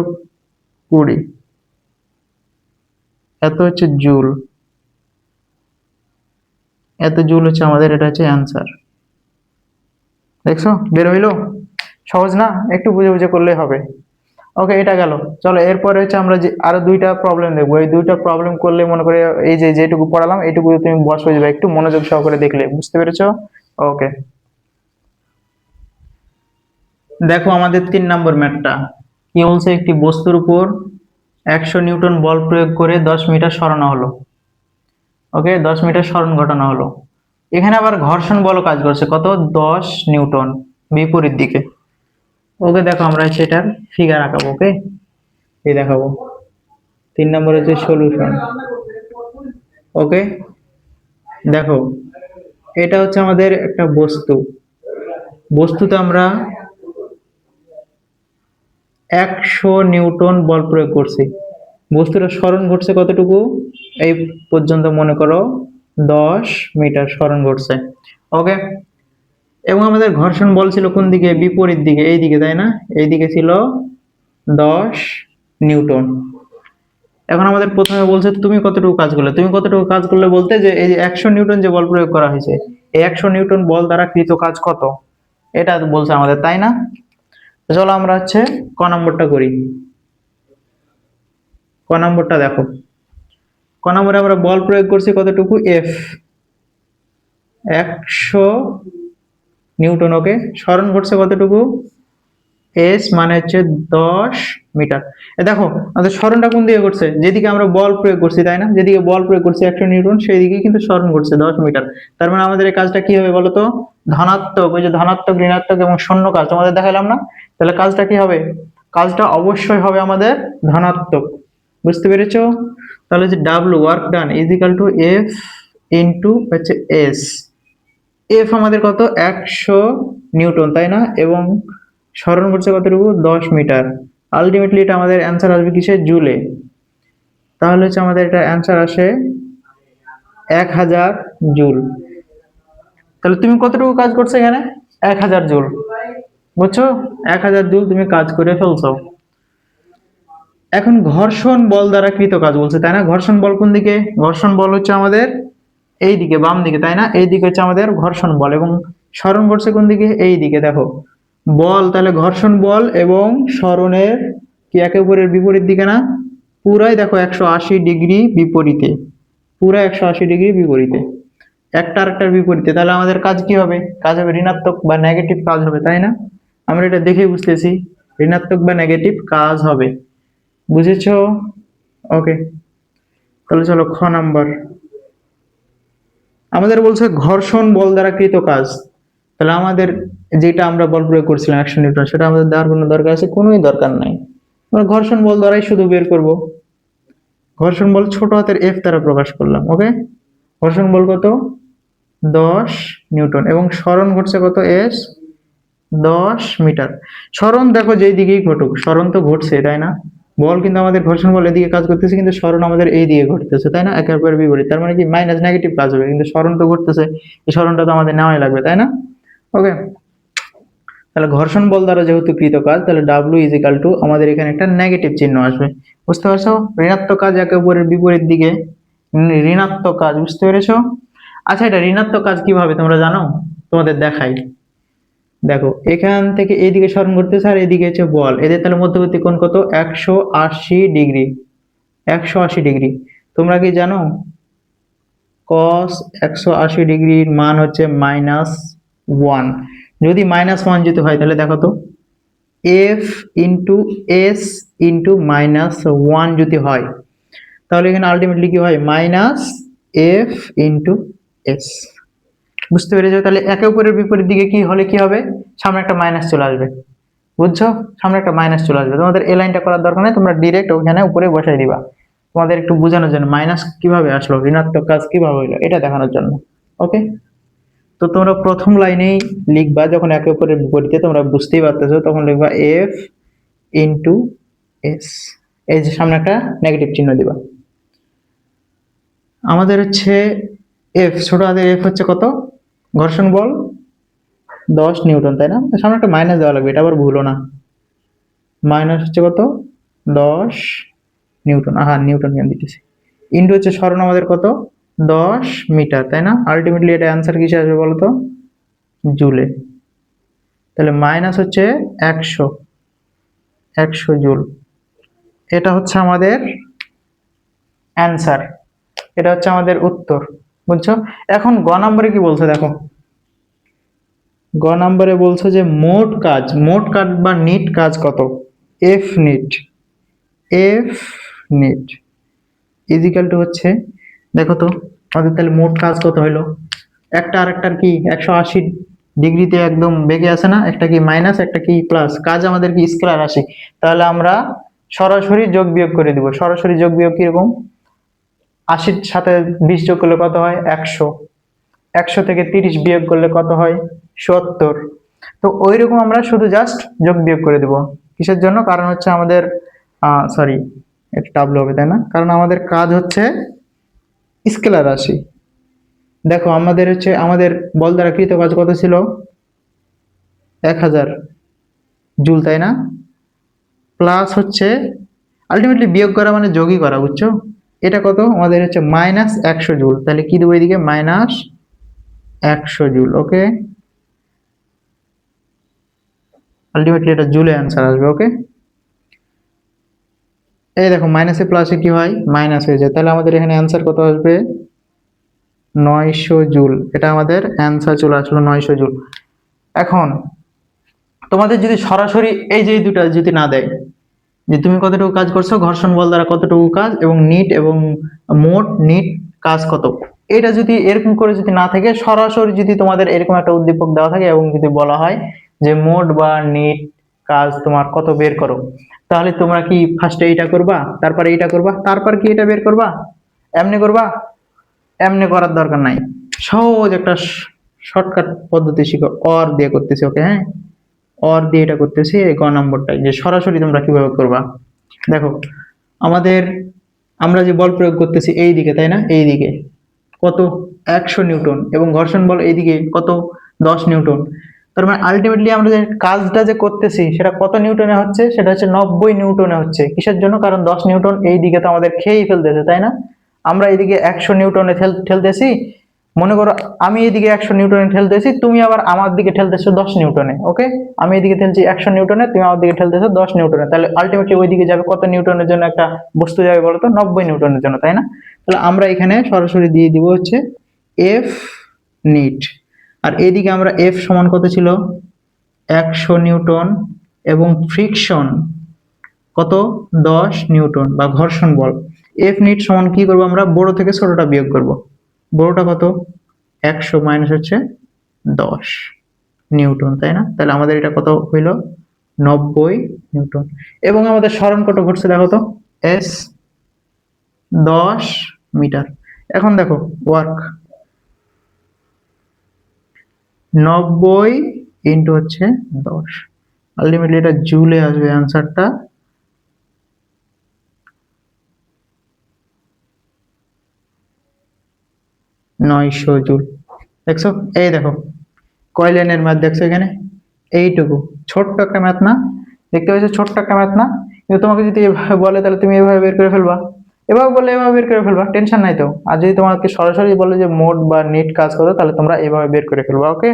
20, এত হচ্ছে জুল। এত জুল হচ্ছে আমাদের, এটা হচ্ছে অ্যান্সার। দেখছো বের হইলো? সহজ না? একটু বুঝে বুঝে করলেই হবে। ওকে, এটা গেল। চলো এরপরে হচ্ছে আমরা যে আরো দুইটা প্রবলেম দেখবো। এই দুইটা প্রবলেম করলে মনে করে এই যে যেটুকু পড়ালাম এইটুকু তুমি বস হয়ে যাবে, একটু মনোযোগ সহকারে দেখলে। বুঝতে পেরেছো? ওকে, দেখো আমাদের 3 নম্বর ম্যাথটা কি বলছে? একটি বস্তুর উপর 100 নিউটন বল প্রয়োগ করে 10 মিটার সরানো হলো। ওকে, 10 মিটার সরণ ঘটানো হলো। এখানে আবার ঘর্ষণ বল কাজ করছে কত? 10 নিউটন বিপরীত দিকে। ওকে, দেখো আমরা সেটার ফিগার আঁকাবো। ওকে, এই দেখাবো 3 নম্বরের যে সলিউশন। ওকে, দেখো এটা হচ্ছে আমাদের একটা বস্তু। বস্তুতে আমরা 100 নিউটন বল প্রয়োগ করছি। বস্তুটা সরণ ঘটছে কতটুকু? এই পর্যন্ত মনে করো 10 মিটার সরণ ঘটছে। ওকে, এবং আমাদের ঘর্ষণ বল ছিল কোন দিকে? বিপরীত দিকে, এই দিকে, তাই না? এই দিকে ছিল 10 নিউটন। এখন আমাদের প্রথমে বলছে তুমি কতটুকু কাজ করলে। তুমি কতটুকু কাজ করলে বলতে যে এই যে 100 নিউটন যে বল প্রয়োগ করা হয়েছে, এই 100 নিউটন বল দ্বারা কৃত কাজ কত, এটা বলছে আমাদের, তাই না? তো চলো আমরা হচ্ছে ক নম্বরটা করি। ক নম্বরটা দেখো, ক নম্বরে আমরা বল প্রয়োগ করছি কতটুকু? F 100 Newton. ওকে, সরণ ঘটছে কতটুকু? এস মানে হচ্ছে 10 মিটার। দেখো আমাদের সরণটা কোন দিকে ঘটছে? যেদিকে আমরা বল প্রয়োগ করছি, তাই না? যেদিকে বল প্রয়োগ করছি 100 নিউটন সেই দিকে কিন্তু সরণ ঘটছে 10 মিটার। তার মানে আমাদের এই কাজটা কি হবে বলো তো? ধনাত্মক। ওই যে ধনাত্মক, ঋণাত্মক এবং শূন্য কাজ তোমাদের দেখালাম না? তাহলে কাজটা কি হবে? কাজটা অবশ্যই হবে আমাদের ধনাত্মক। বুঝতে পেরেছো? তাহলে যে W work done is equal to F into হচ্ছে এস। এফ আমাদের কত? 100 নিউটন, তাই না? এবং সরণ করছে কতটুকু? 10 মিটার। আলটিমেটলি এটা আমাদের অ্যান্সার আসবে কিসে? জুলে। তাহলে হচ্ছে আমাদের এটা অ্যান্সার আসে 1000 জুল। তাহলে তুমি কতটুকু কাজ করছো এখানে? 1000 জুল। বুঝছো? 1000 জুল তুমি কাজ করে ফেলছো। এখন ঘর্ষণ বল দ্বারা কৃত কাজ বলছে, তাই না? ঘর্ষণ বল কোন দিকে? ঘর্ষণ বল হচ্ছে আমাদের এই দিকে, বাম দিকে, তাই না? এই দিকে হচ্ছে আমাদের ঘর্ষণ বল, এবং সরণ ঘটছে কোন দিকে? এই দিকে। দেখো বল, তাহলে ঘর্ষণ বল এবং সরণের কি একে অপরের বিপরীত দিকে না? পুরাই দেখো 180 ডিগ্রি বিপরীতে, পুরা 180 ডিগ্রি বিপরীতে, একটা আরেকটার বিপরীতে। তাহলে আমাদের কাজ কি হবে? কাজ হবে ঋণাত্মক বা নেগেটিভ কাজ হবে, তাই না? আমরা এটা দেখে বুঝতেছি। ঋণাত্মক বা নেগেটিভ কাজ হবে। বুঝেছো? ওকে, তাহলে চলো খ নাম্বার। আমাদের বলছে ঘর্ষণ বল দ্বারা কৃত কাজ। তাহলে আমাদের যেটা আমরা বল প্রয়োগ করছিলাম 100 নিউটন, সেটা আমাদের দেওয়ার কোনো দরকার আছে? কোনোই দরকার নাই। আমরা ঘর্ষণ বল দ্বারাই শুধু বের করব। ঘর্ষণ বল ছোট হাতের এফ দ্বারা প্রকাশ করলাম। ওকে, ঘর্ষণ বল কত? 10 নিউটন, এবং সরণ ঘটছে কত? S 10 metre. সরণ দেখো যেই দিকেই ঘটুক, সরণ তো ঘটছে, তাই না? বল কিন্তু আমাদের ঘর্ষণ বল এদিকে কাজ করতেছে, কিন্তু সরণ আমাদের এই দিকে ঘটতেছে, তাই না? একের পর বিপরীত, তার মানে কি মাইনাস নেগেটিভ কাজ হবে, কিন্তু সরণ তো ঘটতেছে, এই সরণটা তো আমাদের নেওয়াই লাগবে, তাই না? ওকে, তাহলে ঘর্ষণ বল দ্বারা যেহেতু কৃত কাজ, তাহলে ডাব্লিউ ইজ ইকাল টু আমাদের এখানে একটা নেগেটিভ চিহ্ন আসবে। বুঝতে পারছো? ঋণাত্মক কাজ একে অপরের বিপরীত দিকে, ঋণাত্মক কাজ। বুঝতে পেরেছো? আচ্ছা, এটা ঋণাত্মক কাজ কিভাবে তোমরা জানো? তোমাদের দেখাই। দেখো, এখান থেকে এইদিকে সরণ করতেছে, আর এদিকে হচ্ছে বল, এদের তাহলে মধ্যবর্তী কোণ কত? 180 ডিগ্রি। 180 ডিগ্রি। তোমরা কি জানো কস 180 ডিগ্রির মান হচ্ছে -1? যদি -1 যদি হয়, তাহলে দেখো তো, এফ ইন্টু এস ইন্টু -1 যদি হয়, তাহলে এখানে আলটিমেটলি কি হয়? F into S. বুঝতে পেরেছো? তাহলে একে অপরের বিপরীত দিকে কি হলে কি হবে? সামনে একটা মাইনাস চলে আসবে। বুঝছো? সামনে একটা মাইনাস চলে আসবে। তোমাদের এই লাইনটা করার দরকার নেই, তোমরা ডিরেক্ট ওখানে উপরে বসাই দিবা। তোমাদের একটু বোঝানোর জন্য, মাইনাস কিভাবে আসলো, ঋণাত্মক কাজ কিভাবে হইলো, এটা দেখানোর জন্য। ওকে, তো তোমরা প্রথম লাইনেই লিখবা, যখন একে অপরের বিপরীতে, তোমরা বুঝতেই পারতেছো, তখন লিখবা এফ ইন্টু এস। এই যে সামনে একটা নেগেটিভ চিহ্ন দিবা। আমাদের হচ্ছে এফ, ছোট হাতের এফ হচ্ছে কত? ঘর্ষণ বল 10 নিউটন, তাই না? সামনে একটা মাইনাস দেওয়া লাগবে, এটা আবার ভুলো না। মাইনাস হচ্ছে কত? 10 নিউটন। নিউটন কেন দিতেছি? ইন্টু হচ্ছে সরণ আমাদের কত? 10 মিটার, তাই না? আলটিমেটলি এটা অ্যান্সার কিসে আসবে বলো তো? জুলে। তাহলে মাইনাস হচ্ছে 100, 100 জুল। এটা হচ্ছে আমাদের অ্যান্সার, এটা হচ্ছে আমাদের উত্তর। বুঝছো? এখন গ নম্বরে কি বলছে দেখো। গ নম্বরে বলছে যে মোট কাজ বা নিট কাজ কত? F net, F net equal to হচ্ছে, দেখো তো আমাদের তাহলে মোট কাজ কত হইলো? একটা আরেকটার কি 180 ডিগ্রিতে একদম বেঁকে আছে না? একটা কি মাইনাস, একটা কি প্লাস, কাজ আমাদের কি স্কেলার রাশি। তাহলে আমরা সরাসরি যোগ বিয়োগ করে দিব। সরাসরি যোগ বিয়োগ কিরকম? 80-র সাথে 20 যোগ করলে কত হয়? 100। 100 থেকে 30 বিয়োগ করলে কত হয়? 70। তো ওই রকম আমরা শুধু জাস্ট যোগ বিয়োগ করে দিব। কিসের জন্য? কারণ হচ্ছে আমাদের সরি, এটা ডাব্লু হবে, তাই না? কারণ আমাদের কাজ হচ্ছে স্কেলার রাশি। দেখো, আমাদের বল দ্বারা কৃত কাজ কত ছিল? 1000 জুল, তাই না? প্লাস হচ্ছে আলটিমেটলি বিয়োগ করা মানে যোগই করা, বুঝছো? এটা কত? আমাদের হচ্ছে -100 জুল। তাহলে কি দেবো এদিকে? -100 জুল। ওকে, আলটিমেটলি এটা জুলে অ্যান্সার আসবে। ওকে, এই দেখো মাইনাসে প্লাসে কি হয়? মাইনাস হয়ে যায়। তাহলে আমাদের এখানে অ্যান্সার কত আসবে? 900 জুল। এটা আমাদের অ্যান্সার চলে আসলো, 900 জুল। এখন তোমাদের যদি সরাসরি এই যে দুটা যদি না দেয়, যে তুমি কতটুকু কাজ করছো, ঘর্ষণ বল দ্বারা কতটুকু কাজ, এবং নিট এবং মোট নিট কাজ কত, এটা যদি এরকম করে যদি না থাকে, সরাসরি যদি তোমাদের এরকম একটা উদ্দীপক দেওয়া থাকে এবং যদি বলা হয় যে মোট বা নিট কাজ তোমার কত বের করো, তাহলে তোমরা কি ফার্স্টে এইটা করবা, তারপরে এইটা করবা, তারপর কি এটা বের করবা? এমনি করবা? এমনি করার দরকার নাই। সহজ একটা শর্টকাট পদ্ধতি শিখো, অর দিয়ে করতেছি। ওকে, হ্যাঁ, অর দিয়ে এটা করতেছি। এই গ নম্বরটাই যে সরাসরি তোমরা কিভাবে করবা। দেখো, আমাদের আমরা যে বল প্রয়োগ করতেছি এই দিকে, তাই না? এই দিকে কত? 100 নিউটন, এবং ঘর্ষণ বল এইদিকে কত? 10 নিউটন। তার মানে আলটিমেটলি আমরা যে কাজটা যে করতেছি সেটা কত নিউটনে হচ্ছে? সেটা হচ্ছে 90 নিউটনে হচ্ছে। কিসের জন্য? কারণ 10 নিউটন এই দিকে তো আমাদের খেয়েই ফেলতেছে, তাই না? আমরা এইদিকে 100 নিউটনে ঠেলতেছি। মনে করো আমি এইদিকে 100 নিউটনে ঠেলতেছি, তুমি আবার আমার দিকে ঠেলতেছো 10 নিউটনে। ওকে, আমি এইদিকে ঠেলছি 100 নিউটনে, তুমি আমার দিকে ঠেলতেছো 10 নিউটনে। তাহলে আলটিমেটলি ওই দিকে যাবে কত নিউটনের জন্য? একটা বস্তু যাবে বলতো? 90 নিউটনের জন্য, তাই না? তাহলে আমরা এখানে সরাসরি দিয়ে দিব হচ্ছে এফ নিট। আর এদিকে আমরা এফ সমান কত ছিল? 100 নিউটন, এবং ফ্রিকশন কত 10 নিউটন বা ঘর্ষণ বল। এফ নিট সমান কি করব আমরা, বড় থেকে ছোটটা বিয়োগ করব। বড়টা কত 100 মাইনাস হচ্ছে 10 নিউটন, তাই না? তাহলে আমাদের এটা কত হইল 90 নিউটন। এবং আমাদের সরণ কত ঘটছে দেখো তো, এস 10 মিটার। এখন দেখো ওয়ার্ক 90 ইন্টু হচ্ছে 10, আলটিমেটলি এটা জুলে আসবে অ্যান্সারটা 900 জুল। দেখছো, এই দেখো কয়লেনের ম্যাথ দেখছো এখানে, এইটুকু ছোট্ট একটা ম্যাথ না, দেখতে পাচ্ছ ছোট্ট একটা ম্যাথ না? কিন্তু তোমাকে যদি এভাবে বলে তাহলে তুমি এভাবে বের করে ফেলবা, এভাবে বললে এভাবে বের করে ফেলবা, টেনশন নাই তো। আর যদি তোমাকে সরাসরি বলে যে মোড বা নিট কাজ করো, তাহলে তোমরা এভাবে বের করে ফেলবা। ওকে,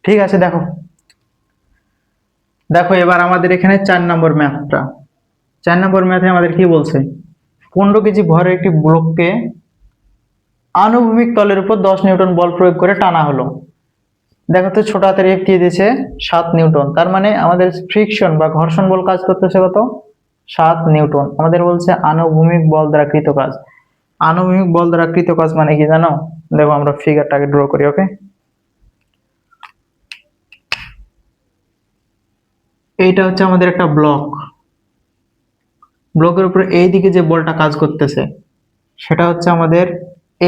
ঠিক আছে। দেখো দেখো এবার আমাদের এখানে 4 নম্বর ম্যাথটা, 4 নম্বর ম্যাথে আমাদের কি বলছে, 15 কেজি ভরের একটি ব্লককে আনুভূমিক তলের উপর 10 নিউটন বল প্রয়োগ করে টানা হলো। দেখো তো ছোট হাতের এফ দিয়ে দিয়েছে 7 নিউটন, তার মানে আমাদের ফ্রিকশন বা ঘর্ষণ বল কাজ করতেছে কত 7 নিউটন। আমাদের বলছে আনুভূমিক বল দ্বারা কৃত কাজ। আনুভূমিক বল দ্বারা কৃত কাজ মানে কি জানো? দেখো আমরা ফিগারটাকে ড্র করি। ওকে, এইটা হচ্ছে আমাদের একটা ব্লক, ব্লকের উপরে এই দিকে যে বলটা কাজ করতেছে সেটা হচ্ছে আমাদের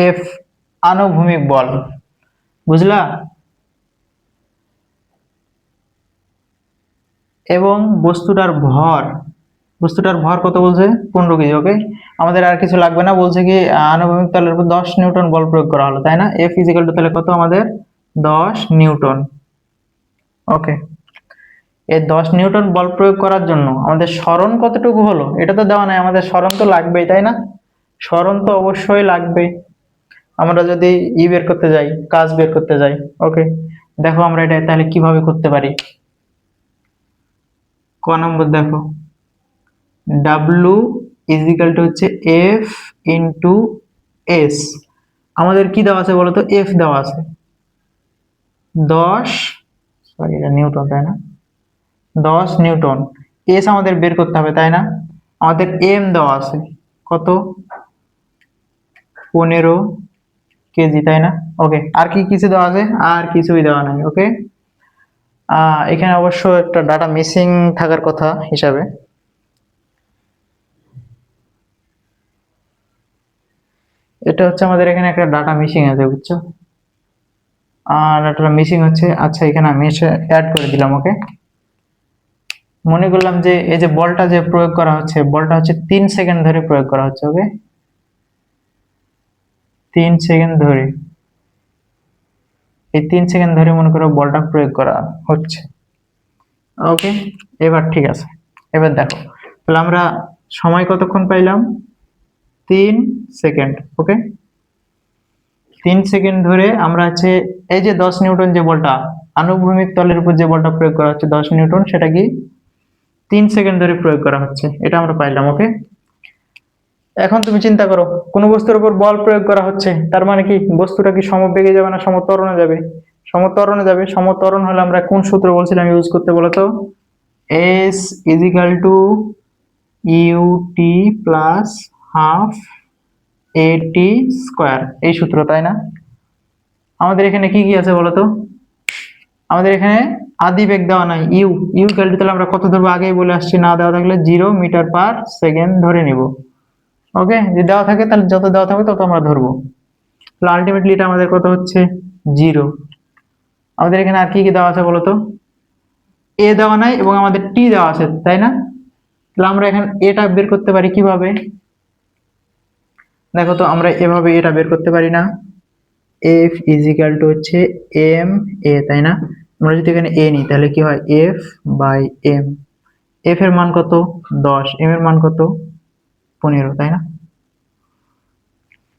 এফ, আনুভূমিক বল, বুঝলা? এবং বস্তুটার ভর কত বলছে 15 কেজি। ওকে, আমাদের আর কিছু লাগবে না, বলছে কি আনুভূমিক তলের উপর 10 নিউটন বল প্রয়োগ করা হলো, তাই না? এফ ইজিক্যাল টু তাহলে কত আমাদের 10 নিউটন। ওকে, এই 10 নিউটন বল প্রয়োগ করার জন্য আমাদের সরণ কতটুকু হলো এটা তো দেওয়া নাই, আমাদের সরণ তো লাগবেই, তাই না? সরণ তো অবশ্যই লাগবে আমরা যদি বের করতে যাই, কাজ বের করতে যাই। ওকে, দেখো আমরা এটা তাহলে কিভাবে করতে পারি। ক নম্বর দেখো, ডাব্লু ইজিক্যাল টু হচ্ছে এফ ইন্টু এস। আমাদের কি দেওয়া আছে বলতো, এফ দেওয়া আছে 10, সরি এটা নিউটন তাই না, 10 নিউটন। এস আমাদের বের করতে হবে তাই না? আমাদের এম দেওয়া আছে কত 15 কেজি, তাই না? ওকে, আর কি কিছু দেওয়া আছে? আর কিছুই দেওয়া নাই। ওকে, এখানে অবশ্য একটা ডাটা মিসিং থাকার কথা হিসাবে, এটা হচ্ছে আমাদের এখানে একটা ডাটা মিসিং আছে, বুঝছো? ডাটা মিসিং হচ্ছে, আচ্ছা এখানে আমি এসে অ্যাড করে দিলাম। ওকে, মনে করলাম যে এই যে বলটা যে প্রয়োগ করা হচ্ছে, বলটা হচ্ছে 3 সেকেন্ড ধরে প্রয়োগ করা হচ্ছে। ওকে, 3 সেকেন্ড ধরে, এই 3 সেকেন্ড ধরে মনে করো বলটা প্রয়োগ করা হচ্ছে। ওকে, এবার ঠিক আছে, এবার দেখো তাহলে আমরা সময় কতক্ষণ পাইলাম 3 সেকেন্ড। ওকে, 3 সেকেন্ড ধরে আমরা হচ্ছে এই যে 10 নিউটন যে বলটা আনুভূমিক তলের উপর যে বলটা প্রয়োগ করা হচ্ছে 10 নিউটন, সেটা কি 3 সেকেন্ড ধরে প্রয়োগ করা হচ্ছে, এটা আমরা পাইলাম। ওকে, এখন তুমি চিন্তা করো, কোন বস্তুর উপর বল প্রয়োগ করা হচ্ছে, তার মানে কি বস্তুটা কি সমবেগে যাবে না সমত্বরণে যাবে? সমত্বরণে যাবে। সমত্বরণ হলে আমরা কোন সূত্র বলছিলাম ইউজ করতে বলো তো? S equal to UT plus half AT square, এই সূত্র, তাই না? আমাদের এখানে কি কি আছে বলতো? আমাদের এখানে আদি বেগ দেওয়া নাই, ইউ ইকুয়াল টু, তাহলে আমরা কত ধরবো আগেই বলে আসছি, না দেওয়া থাকলে 0 মিটার পার সেকেন্ড ধরে নিব। ওকে, যদি দেওয়া থাকে তাহলে যত দেওয়া থাকবে তত আমরা ধরবো। তাহলে আলটিমেটলি এটা আমাদের কত হচ্ছে 0। আমাদের এখানে আর কি কি দেওয়া আছে বলতো? এ দেওয়া নাই এবং আমাদের টি দেওয়া আছে, তাই না? তাহলে আমরা এখানে এটা বের করতে পারি কিভাবে? দেখো তো, আমরা এভাবে এটা বের করতে পারি না, এফ ইজিক্যাল টু হচ্ছে এম এ, তাই না? আমরা যদি এখানে এ নিই তাহলে কি হয়, এফ বাই এম। এফ এর মান কত 10, এম এর মান কত 15, তাই না?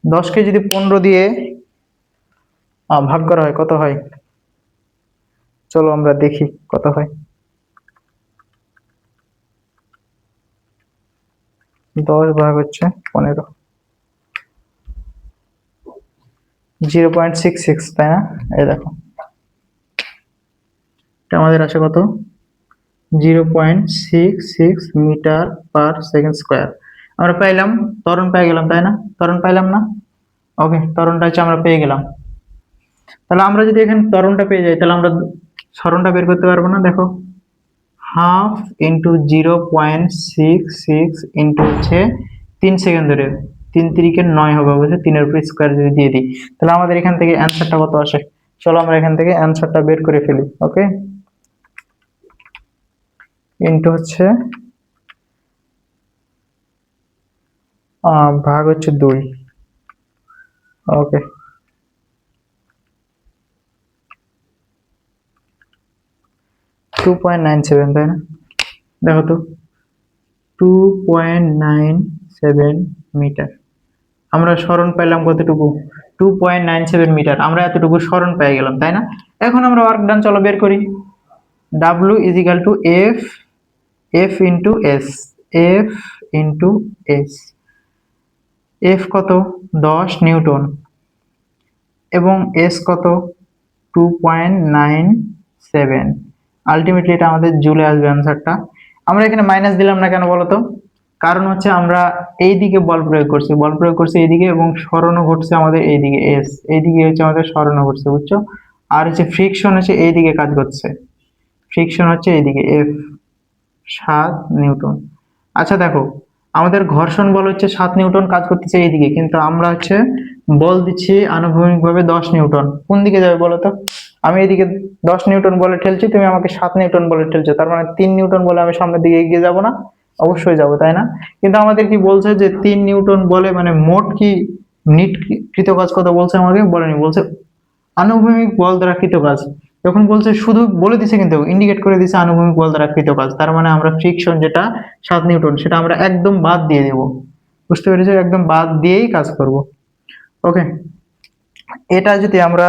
10 কে যদি 15 দিয়ে ভাগ করা হয় কত হয়, চলো আমরা দেখি কত হয়। 10 ভাগ হচ্ছে 15, 0.66, তাই না? এই দেখো, এটা আমাদের আছে কত 0.66 মিটার পার সেকেন্ড স্কোয়ার। আমরা পাইলাম, ত্বরণ পেয়ে গেলাম তাই না? ত্বরণ পাইলাম না? ওকে, ত্বরণটা হচ্ছে আমরা পেয়ে গেলাম। তাহলে আমরা যদি এখানে ত্বরণটা পেয়ে যাই তাহলে আমরা সরণটা বের করতে পারবো না? দেখো, হাফ ইন্টু 0.66 ইন্টু হচ্ছে 3 সেকেন্ড ধরে, 3 তিরিকে 9 হবে, বুঝছো? 3-এর উপর স্কোয়ার যদি দিয়ে দিই তাহলে আমাদের এখান থেকে অ্যান্সারটা কত আসে? চলো আমরা এখান থেকে অ্যান্সারটা বের করে ফেলি। ওকে, ইন্টু হচ্ছে ভাগ হচ্ছে 2। ওকে, 2.97 তাই না? দেখো তো, 2.97 মিটার। আমরা সরণ পাইলাম কতটুকু? 2.97 মিটার। আমরা এতটুকু সরণ পেয়ে গেলাম তাই না? এখন আমরা ওয়ার্ক ডান চলো বের করি। W is equal two F into S, F into S। F কত? 10 নিউটন এবং S কত? 2.97। আলটিমেটলি এটা আমাদের জুলে আসবে অ্যান্সারটা। আমরা এখানে মাইনাস দিলাম না কেন বলতো? কারণ হচ্ছে আমরা এই দিকে বল প্রয়োগ করছি এইদিকে, এবং সরণও ঘটছে আমাদের এইদিকে এস, এইদিকে হচ্ছে আমাদের সরণও ঘটছে, বুঝছো? আর হচ্ছে ফ্রিকশন হচ্ছে এইদিকে কাজ করছে, ফ্রিকশন হচ্ছে এইদিকে F 7 নিউটন। আচ্ছা দেখো, আমাদের ঘর্ষণ বল হচ্ছে 7 নিউটন কাজ করতেছে এইদিকে, কিন্তু আমরা হচ্ছে বল দিচ্ছি আনুভূমিকভাবে 10 নিউটন। কোন দিকে যাবে বলো তো? আমি এদিকে 10 নিউটন বলে ঠেলছি, তুমি আমাকে 7 নিউটন বলে ঠেলছো, তার মানে 3 নিউটন বলে আমি সামনের দিকে এগিয়ে যাব না? অবশ্যই যাব, তাই না? কিন্তু আমাদের কি বলছে যে 3 নিউটন বলে মানে মোট কি নিট কৃত কাজ কত বলছে? আমাকে বলেনি, বলছে আনুভূমিক বল দ্বারা কৃত কাজ। যখন বলছে শুধু বলে দিছে, কিন্তু ইন্ডিকেট করে দিছে আনুভূমিক বল দ্বারা কৃত কাজ, তার মানে আমরা ফ্রিকশন যেটা 7 নিউটন সেটা আমরা একদম বাদ দিয়ে দেব। বুঝতে পেরেছো? একদম বাদ দিয়েই কাজ করব। ওকে, এটা যদি আমরা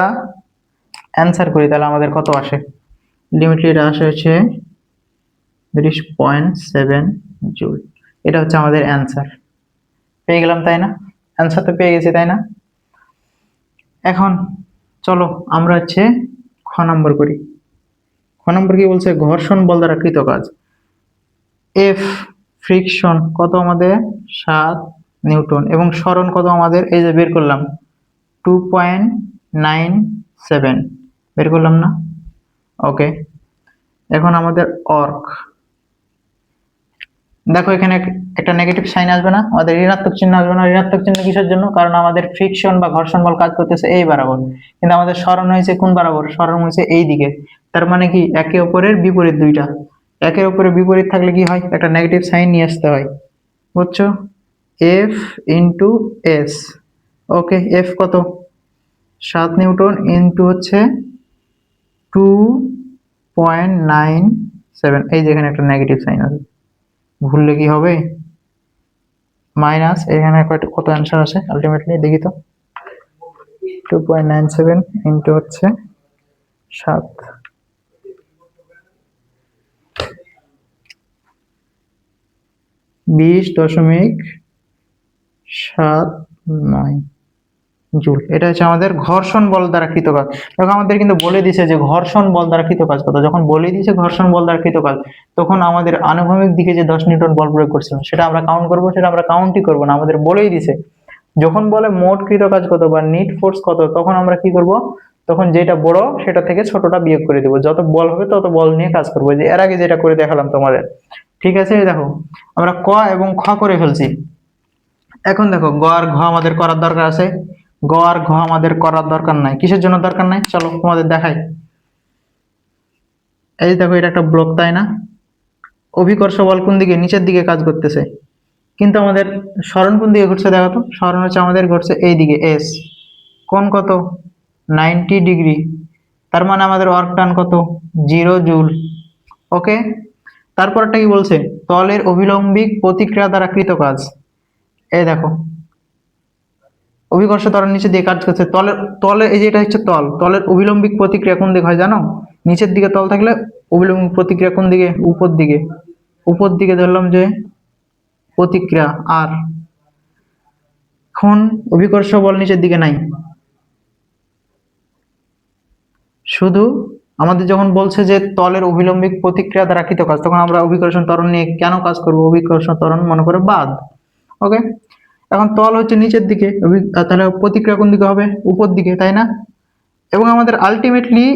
অ্যান্সার করি তাহলে আমাদের কত আসে? লিমিটলি এটা আসে হচ্ছে 30.7 জুল। এটা হচ্ছে আমাদের অ্যান্সার। পেয়ে গেলাম তাই না? অ্যান্সার তো পেয়ে গেছি তাই না? এখন চলো আমরা হচ্ছে খ নম্বর করি। খ নম্বর কি বলছে? ঘর্ষণ বল দ্বারা কৃত কাজ। এফ ফ্রিকশন কত আমাদের? 7 নিউটন, এবং সরণ কত আমাদের? এই যে বের করলাম 2.97 বের করলাম না? ওকে, এখন আমাদের অর্ক। দেখো এখানে একটা নেগেটিভ সাইন আসবে না? আমাদের ঋণাত্মক চিহ্ন আসবে না? ঋণাত্মক চিহ্ন কিসের জন্য? কারণ আমাদের ফ্রিকশন বা ঘর্ষণ বল কাজ করতেছে এই বরাবর, কিন্তু আমাদের সরণ হয়েছে কোন বরাবর? সরণ হয়েছে এই দিকে। তার মানে কি একে অপরের বিপরীত দুইটা। একের অপরের বিপরীত থাকলে কি হয়? একটা নেগেটিভ সাইন নিয়ে আসতে হয়, বুঝছো? F into S. Okay, F কত? 7 নিউটন ইন্টু হচ্ছে 2.97। এই যেখানে একটা নেগেটিভ সাইন আছে, ভুললে কি হবে? মাইনাস, এখানে কত অ্যান্সার আসে আলটিমেটলি দেখি তো। 2.97 ইন্টু হচ্ছে 7, 20.79 জুল। এটা হচ্ছে আমাদের ঘর্ষণ বল দ্বারা কৃত কাজ। দেখো আমাদের কিন্তু বলে দিছে যে ঘর্ষণ বল দ্বারা কৃত কাজ কত। যখন বলে দিয়েছে ঘর্ষণ বল দ্বারা কৃত কাজ, তখন আমাদের আনুভূমিক দিকে যে 10 নিউটন বল প্রয়োগ করছিলাম সেটা আমরা কাউন্ট করবো? সেটা আমরা কাউন্টই করবো না, আমাদের বলেই দিছে। যখন বলে মোট কৃত কাজ কত বা নিট ফোর্স কত, তখন আমরা কি করব? তখন যেটা বড় সেটা থেকে ছোটটা বিয়োগ করে দেবো, যত বল হবে তত বল নিয়ে কাজ করবো, যে এর আগে যেটা করে দেখালাম তোমাদের। ঠিক আছে, দেখো আমরা ক এবং খ করে ফেলছি। এখন দেখো গ আর ঘ আমাদের করার দরকার আছে। গ আর ঘ আমাদের করার দরকার নাই। কিসের জন্য দরকার নাই? চলো তোমাদের দেখাই। এই দেখো, এটা একটা ব্লক তাই না? অভিকর্ষ বল কোন দিকে? নিচের দিকে কাজ করতেছে, কিন্তু আমাদের সরণ কোন দিকে ঘটছে? দেখো তো, সরণ হচ্ছে আমাদের ঘটছে এই দিকে এস। কোণ কত? 90 ডিগ্রি। তার মানে আমাদের ওয়ার্ক ডান কত? 0 জুল। ওকে, তারপরটা কি বলছে? তলের অভিলম্বিক প্রতিক্রিয়া দ্বারা কৃত কাজ। এই দেখো, অভিকর্ষ ত্বরণ নিচে দিয়ে কাজ করছে, তলের তলে এই যে এটা হচ্ছে তল, তলের অভিলম্বিক প্রতিক্রিয়া কোন দিকে হয় জানো? নিচের দিকে তল থাকলে অভিলম্বিক প্রতিক্রিয়া কোন দিকে? উপর দিকে। উপর দিকে ধরলাম যে প্রতিক্রিয়া। আর এখন অভিকর্ষ বল নিচের দিকে নাই, শুধু আমাদের যখন বলছে যে তলের অভিলম্বিক প্রতিক্রিয়া দ্বারা কৃত কাজ, তখন আমরা অভিকর্ষণ ত্বরণ নিয়ে কেন কাজ করব? অভিকর্ষণ ত্বরণ মনে করে বাদ। ওকে, এখন তল হচ্ছে নিচের দিকে, তাহলে প্রতিক্রিয়া কোন দিকে হবে? উপর দিকে, তাই না? এবং আমাদের আলটিমেটলি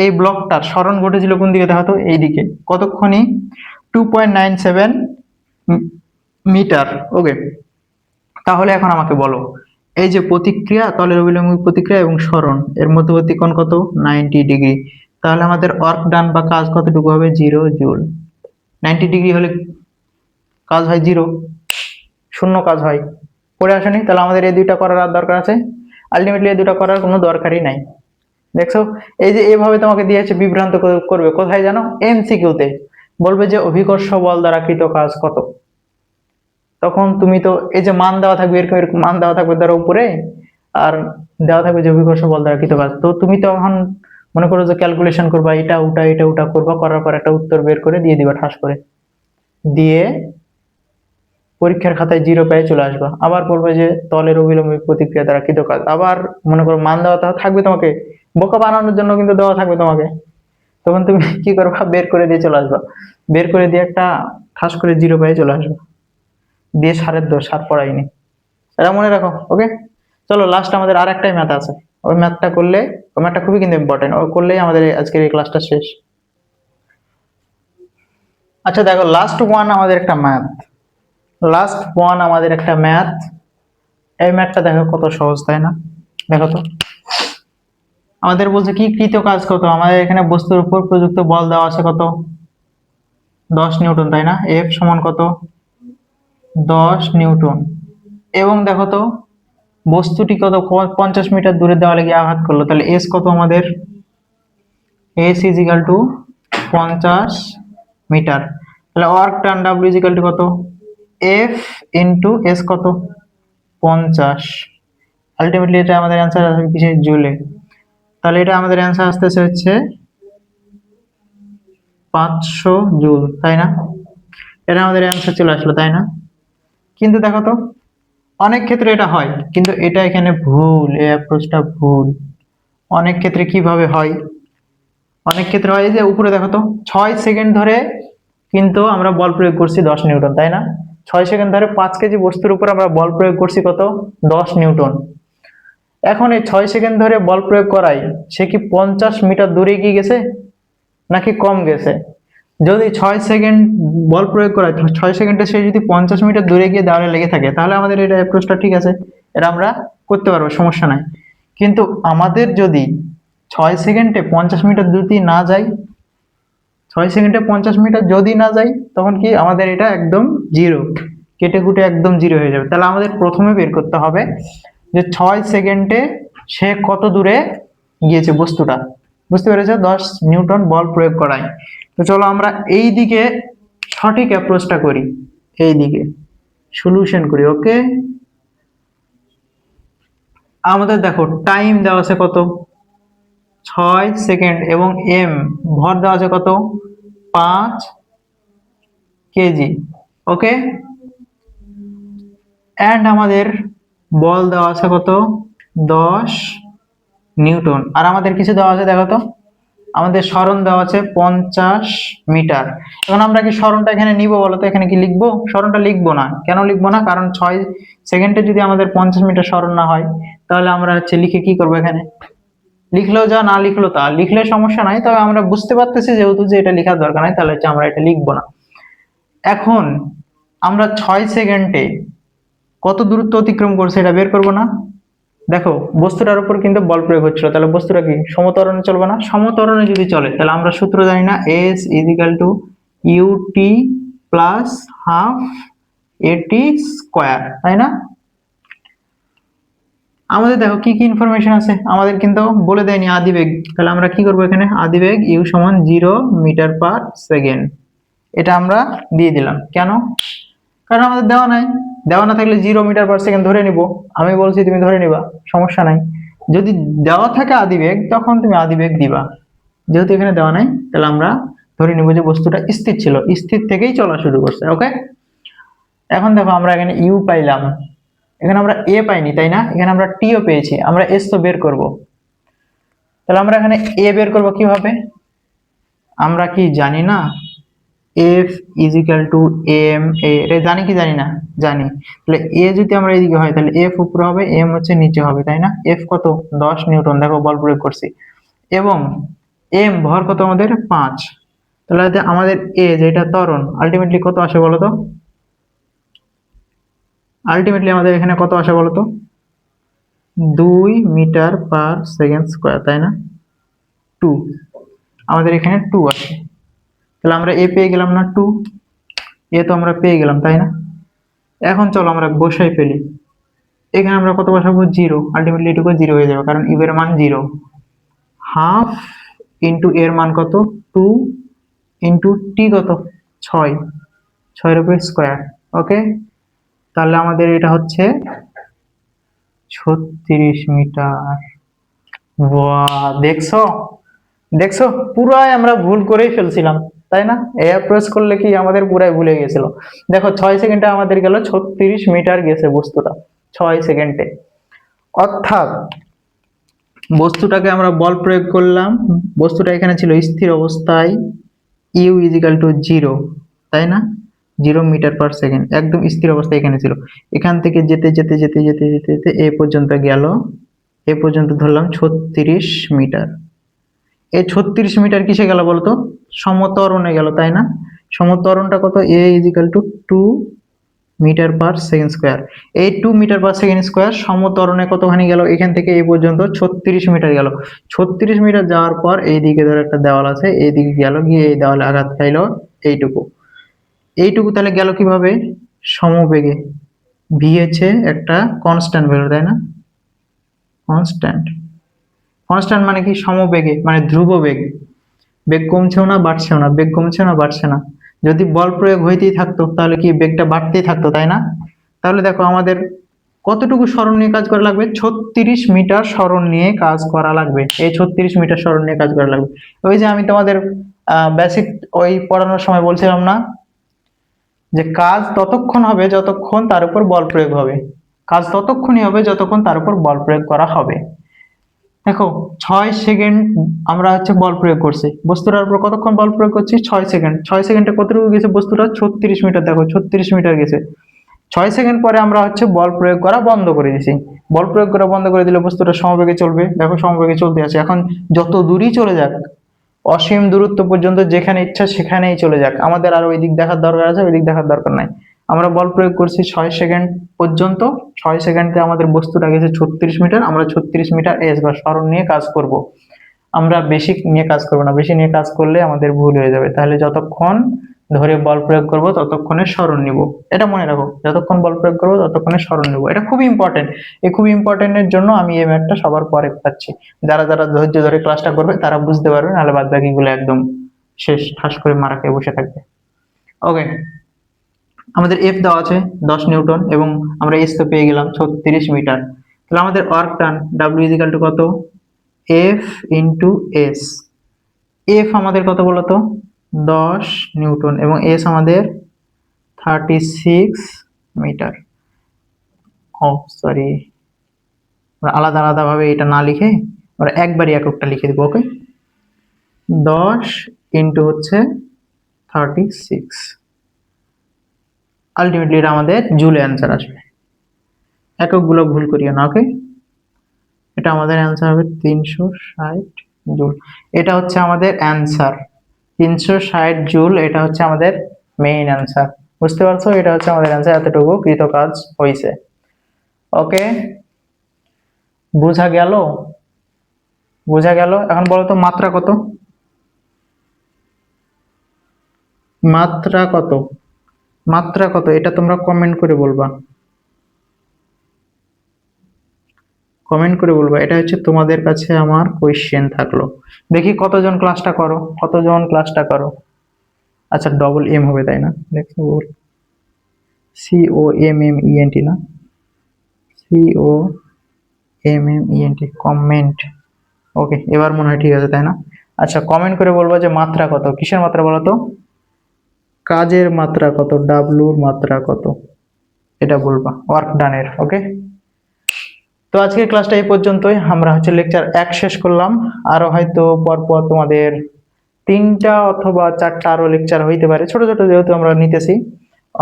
এই ব্লকটার সরণ ঘটেছিল কোন দিকে দেখাতো? এই দিকে। কতক্ষণই? 2.97 মিটার। ওকে, তাহলে এখন আমাকে বলো, এই যে প্রতিক্রিয়া, তলের অভিলম্বিক প্রতিক্রিয়া এবং সরণ, এর মধ্যবর্তী কোণ কত? 90 ডিগ্রি। তাহলে আমাদের ওয়ার্ক ডান বা কাজ কতটুকু হবে? 0 জুল। 90 ডিগ্রি হলে কাজ হয় 0, শূন্য কাজ হয়। পড়ে আসেনি? তাহলে আমাদের এই দুইটা করার আর দরকার আছে? আলটিমেটলি এই দুটো করার কোনো দরকারই নাই। দেখছো, এই যে এভাবে তোমাকে দিয়েছে, বিভ্রান্ত করবে কোথায় জানো? এমসিকিউতে বলবে যে অভিকর্ষ বল দ্বারা কৃত কাজ কত। তখন তুমি তো এই যে মান দেওয়া থাকবে, এরকম এরকম মান দেওয়া থাকবে ধরো উপরে, আর দেওয়া থাকবে যে অভিকর্ষ বল দ্বারা কৃত কাজ। তো তুমি তখন মনে করো যে ক্যালকুলেশন করবা, এটা ওটা করবা, করার পর একটা উত্তর বের করে দিয়ে দিবা ঠাস করে, দিয়ে পরীক্ষার খাতায় 0 পেয়ে চলে আসবা। আবার বলবে যে তলের অভিলম্বিক প্রতিক্রিয়া দ্বারা কৃত কাজ। আবার মনে করো মান দেওয়া থাকবে, তোমাকে বোকা বানানোর জন্য কিন্তু দেওয়া থাকবে তোমাকে। তখন তুমি কি করবা? বের করে দিয়ে চলে আসবা, বের করে দিয়ে একটা ঠাস করে 0 পেয়ে চলে আসবা, দিয়ে সারের দোষ, সার পড়াইনি। এটা মনে রাখো। ওকে, চলো লাস্ট আমাদের আর একটাই ম্যাথ আছে। ওই ম্যাথটা করলে, ওই ম্যাথটা খুবই কিন্তু ইম্পর্টেন্ট, ওই করলেই আমাদের আজকের এই ক্লাসটা শেষ। আচ্ছা দেখো, লাস্ট ওয়ান আমাদের একটা ম্যাথ। এই ম্যাথটা দেখো কত সহজ, তাই না? দেখো তো, আমাদের বলছে কি কৃত কাজ কত? আমাদের এখানে বস্তুর উপর প্রযুক্ত বল দেওয়া আছে কত? 10 নিউটন, তাই না? এফ সমান কত? 10 নিউটন। এবং দেখো তো, বস্তুটি কত? 50 মিটার দূরে দেওয়ালে গিয়ে আঘাত করলো, তাহলে এস কত আমাদের? S is equal to 50 metre. তাহলে work done W is equal to কত? এফ ইন্টু এস কত? 50। আলটিমেটলি এটা আমাদের অ্যান্সার আসবে কিসে? জুলে। তাহলে এটা আমাদের অ্যান্সার আসতেছে হচ্ছে 500 জুল, তাই না? এটা আমাদের অ্যান্সার চলে আসলো, তাই না? কিন্তু দেখো তো, অনেক ক্ষেত্রে এটা হয়, কিন্তু এটা এখানে ভুল, এই অ্যাপ্রোচটা ভুল। অনেক ক্ষেত্রে কিভাবে হয়? অনেক ক্ষেত্রে হয় যে উপরে দেখো তো, 6 সেকেন্ড ধরে কিন্তু আমরা বল প্রয়োগ করছি 10 নিউটন, তাই না? 6 সেকেন্ড ধরে 5 কেজি বস্তুর উপর আমরা বল প্রয়োগ করছি কত? 10 নিউটন। এখন এই 6 সেকেন্ড ধরে বল প্রয়োগ করাই, সে কি 50 মিটার দূরে গিয়ে গেছে নাকি কম গেছে? যদি 6 সেকেন্ড বল প্রয়োগ করায়, 6 সেকেন্ডে সে যদি 50 মিটার দূরে গিয়ে দেওয়ালে লেগে থাকে, তাহলে আমাদের এটা অ্যাপ্রোচটা ঠিক আছে, এটা আমরা করতে পারবো, সমস্যা নাই। কিন্তু আমাদের যদি 6 সেকেন্ডে 50 মিটার যদি না যাই, 6 সেকেন্ডে 50 মিটার যদি না যাই, তখন কি আমাদের এটা একদম 0, কেটে কুটে একদম 0 হয়ে যাবে। তাহলে আমাদের প্রথমে বের করতে হবে যে 6 সেকেন্ডে সে কত দূরে গিয়েছে বস্তুটা। বুঝতে পেরেছো? 10 নিউটন বল প্রয়োগ করায়। তো চলো আমরা এই দিকে সঠিক অ্যাপ্রোচটা করি, এই দিকে সলিউশন করি। ওকে, আমাদের দেখো টাইম দেওয়া আছে কত? 6 সেকেন্ড, এবং এম ভর দেওয়া আছে কত? 5 কেজি। ওকে, এন্ড আমাদের বল দেওয়া আছে কত? 10 নিউটন। আর আমাদের কিছু দেওয়া আছে, দেখো তো, আমাদের সরণ দেওয়া আছে 50 মিটার। এখন আমরা কি সরণটা এখানে নিব বলো তো? এখানে কি লিখবো? সরণটা লিখবো না। কেন লিখবো না? কারণ 6 সেকেন্ডে যদি আমাদের 50 মিটার সরণ না হয়, তাহলে আমরা হচ্ছে লিখে কি করবো? এখানে লিখলেও যা, না লিখলেও তা। লিখলে সমস্যা নাই, তবে আমরা বুঝতে পারতেছি যেহেতু যে এটা লেখার দরকার নাই, তাহলে হচ্ছে আমরা এটা লিখবো না। এখন আমরা 6 সেকেন্ডে কত দূরত্ব অতিক্রম করছে এটা বের করবো না? দেখো, বস্তুটার উপর কিন্তু বল প্রয়োগ হচ্ছিল, তাহলে বস্তুটা কি সমত্বরণে চলবে না? সমত্বরণে যদি চলে, তাহলে আমরা সূত্র জানি না, S is equal to UT plus half AT square, তাই না? আমাদের দেখো কি কি ইনফরমেশন আছে, আমাদের কিন্তু বলে দেয়নি আদিবেগ। তাহলে আমরা কি করবো? এখানে আদিবেগ ইউ সমান 0 মিটার পার সেকেন্ড, এটা আমরা দিয়ে দিলাম। কেন? কারণ আমাদের দেওয়া নাই। দেওয়া না থাকলে 0 মিটার পার সেকেন্ড ধরে নিব, আমি বলছি তুমি ধরে নিবা, সমস্যা নাই। যদি দেওয়া থাকে আদিবেগ, তখন তুমি আদিবেগ দিবা। যেহেতু এখানে দেওয়া নাই, তাহলে আমরা ধরে নিব যে বস্তুটা স্থির ছিল, স্থির থেকেই চলা শুরু করছে। ওকে, এখন দেখো আমরা এখানে ইউ পাইলাম, এখানে আমরা এ পাইনি, তাই না? এখানে আমরা টিও পেয়েছি, আমরা এস তো বের করব। তাহলে আমরা এখানে এ বের করব কিভাবে? আমরা কি জানি না F is equal to M A, এটা জানি কি জানি না? জানি। তাহলে এ যদি আমরা এদিকে হয় তাহলে এফ উপরে হবে, এম হচ্ছে নিচে হবে, তাই না? এফ কত? 10 নিউটন, দেখো বল প্রয়োগ করছি। এবং এম ভর কত আমাদের? 5। তাহলে আমাদের এ যেটা ত্বরণ আলটিমেটলি কত আসে বলো তো? আলটিমেটলি আমাদের এখানে কত আসে বলো তো? 2 মিটার পার সেকেন্ড স্কোয়ার, তাই না? 2, আমাদের এখানে 2 আসে। তাহলে আমরা এ পেয়ে গেলাম না? 2 এ তো আমরা পেয়ে গেলাম, তাই না? এখন চলো আমরা বসাই ফেলি। এখানে আমরা কত বসাবো? 0। আলটিমেটলি এটুকু 0 হয়ে যাবে, কারণ ইউ এর মান 0। হাফ ইন্টু এর মান কত? 2 ইন্টু টি কত? 6, 6 এর উপরে স্কোয়ার। ওকে, তাহলে আমাদের এটা হচ্ছে 36 মিটার। বাহ, দেখছো দেখছো, পুরাই আমরা ভুল করেই ফেলছিলাম, তাই না? এই অ্যাপ্রোচ করলে কি আমাদের পুরাই ভুলে গেছিল। দেখো 6 সেকেন্ডে আমাদের গেল 36 মিটার গেছে বস্তুটা, 6 সেকেন্ডে। অর্থাৎ বস্তুটাকে আমরা বল প্রয়োগ করলাম, বস্তুটা এখানে ছিল স্থির অবস্থায়, ইউ ইজ ইকাল টু 0, তাই না? 0 মিটার পার সেকেন্ড, একদম স্থির অবস্থায় এখানে ছিল। এখান থেকে যেতে যেতে যেতে যেতে যেতে যেতে এ পর্যন্ত গেল, এ পর্যন্ত ধরলাম 36 মিটার। এই 36 মিটার কিসে গেল বলতো? সমত্বরণে গেল, তাই না? সমত্বরণটা কত? A is equal to 2 metre per second square. এই 2 মিটার পার সেকেন্ড স্কোয়ার সমত্বরণে কতখানি গেল? এখান থেকে এই পর্যন্ত 36 মিটার গেল। 36 মিটার যাওয়ার পর এইদিকে ধর একটা দেওয়াল আছে, এইদিকে গেল, গিয়ে এই দেওয়ালে আঘাত খাইলো এইটুকু। এইটুকু তাহলে গেল কিভাবে? সমবেগে। ভি হচ্ছে একটা কনস্ট্যান্ট ভ্যালু, তাই না? কনস্ট্যান্ট। কনস্ট্যান্ট মানে কি? সমবেগে, মানে ধ্রুব বেগ। বেগ কমছেও না বাড়ছেও না, বেগ কমছে না বাড়ছে না। যদি বল প্রয়োগ হইতেই থাকতো তাহলে কি বেগটা বাড়তেই থাকতো, তাই না? তাহলে দেখো আমাদের কতটুকু সরণ নিয়ে কাজ করা লাগবে? 36 মিটার সরণ নিয়ে কাজ করা লাগবে। এই 36 মিটার সরণ নিয়ে কাজ করা লাগবে। ওই যে আমি তোমাদের বেসিক ওই পড়ানোর সময় বলছিলাম না যে কাজ ততক্ষণ হবে যতক্ষণ তার উপর বল প্রয়োগ হবে। কাজ ততক্ষণই হবে যতক্ষণ তার উপর বল প্রয়োগ করা হবে। দেখো 6 সেকেন্ড আমরা হচ্ছে বল প্রয়োগ করছি, বস্তুটার উপর কতক্ষণ বল প্রয়োগ করছি? 6 সেকেন্ড। 6 সেকেন্ডে কতটুকু গেছে বস্তুটা? 36 মিটার। দেখো 36 মিটার গেছে। 6 সেকেন্ড পরে আমরা হচ্ছে বল প্রয়োগ করা বন্ধ করে দিছি। বল প্রয়োগ করা বন্ধ করে দিলে বস্তুটা সমবেগে চলবে। দেখো সমবেগে চলতে আছে। এখন যত দূরই চলে যাক, অসীম দূরত্ব পর্যন্ত যেখানে ইচ্ছা সেখানেই চলে যাক, আমাদের আর ওই দিক দেখার দরকার আছে? ওই দিক দেখার দরকার নাই। আমরা বল প্রয়োগ করছি 6 সেকেন্ড পর্যন্ত। 6 সেকেন্ডে আমাদের বস্তুটা গেছে 36 মিটার। আমরা 36 মিটার এস বা সরণ নিয়ে কাজ করব। আমরা বেশি নিয়ে কাজ করব না, বেশি নিয়ে কাজ করলে আমাদের ভুল হয়ে যাবে। তাহলে যতক্ষণ ধরে বল প্রয়োগ করব ততক্ষণে সরণ নিব, এটা মনে রাখো। যতক্ষণ বল প্রয়োগ করব ততক্ষণে সরণ নিব, এটা খুবই ইম্পর্টেন্ট। এই খুবই ইম্পর্টেন্টের জন্য আমি এই ম্যাথটা সবার পরে পাচ্ছি। যারা যারা ধৈর্য ধরে ক্লাসটা করবে তারা বুঝতে পারবে, নাহলে বাদ বাকিগুলো একদম শেষ ঠাস করে মারা খেয়ে বসে থাকবে। ওকে, আমাদের এফ দেওয়া আছে 10 নিউটন এবং আমরা এস তো পেয়ে গেলাম 36 মিটার। তাহলে আমাদের work done W is equal to কত? F into S. এফ আমাদের কত বলতো? 10 নিউটন এবং এস আমাদের 36 মিটার। ও সরি, আলাদা আলাদা ভাবে এটা না লিখে আমরা একবারই এককটা লিখে দেবো। ওকে, 10 ইন্টু হচ্ছে 36। আলটিমেটলি এটা আমাদের জুলে অ্যান্সার আসবে। এককগুলো ভুল করিও না। ওকে, এটা আমাদের অ্যান্সার হবে 360 জুল। এটা হচ্ছে আমাদের অ্যান্সার 360 জুল। এটা হচ্ছে আমাদের মেইন অ্যান্সার। বুঝতে পারছো? এটা হচ্ছে আমাদের অ্যান্সার। এতটুকু কৃত কাজ হয়েছে। ওকে, বোঝা গেল? বোঝা গেল? এখন বলো তো মাত্রা কত? মাত্রা কত? মাত্রা কত এটা তোমরা কমেন্ট করে বলবা। কমেন্ট করে বলবা। এটা হচ্ছে তোমাদের কাছে আমার কোয়েশ্চেন থাকলো। দেখি কতজন ক্লাসটা করো, কতজন ক্লাসটা করো। আচ্ছা, ডবল এম হবে তাই না? দেখো, C O M M E N T না, C O M M E N T, comment. Okay, এবার মনে হয় ঠিক আছে, তাই না? আচ্ছা, কমেন্ট করে বলবো যে মাত্রা কত। কিসের মাত্রা বলো তো? কাজের মাত্রা কত, ডাব্লুর মাত্রা কত, এটা বলবা ওয়ার্ক ডানের। ওকে, তো আজকের ক্লাসটা এই পর্যন্তই। আমরা হচ্ছে লেকচার 1 শেষ করলাম। আরো হয়তো পরপর তোমাদের 3টা অথবা 4টা আরো লেকচার হইতে পারে, ছোট ছোট যেহেতু আমরা নিতেছি,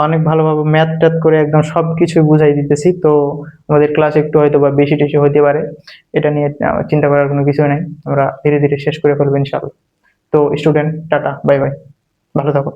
অনেক ভালোভাবে ম্যাথ ট্যাথ করে একদম সবকিছু বুঝাই দিতেছি, তো আমাদের ক্লাস একটু হয়তো বা বেশি টেশি হইতে পারে। এটা নিয়ে চিন্তা করার কোনো কিছু নাই, আমরা ধীরে ধীরে শেষ করে ফেলবো ইনশাল্লাহ। তো স্টুডেন্ট, টাটা, বাই বাই, ভালো থাকো।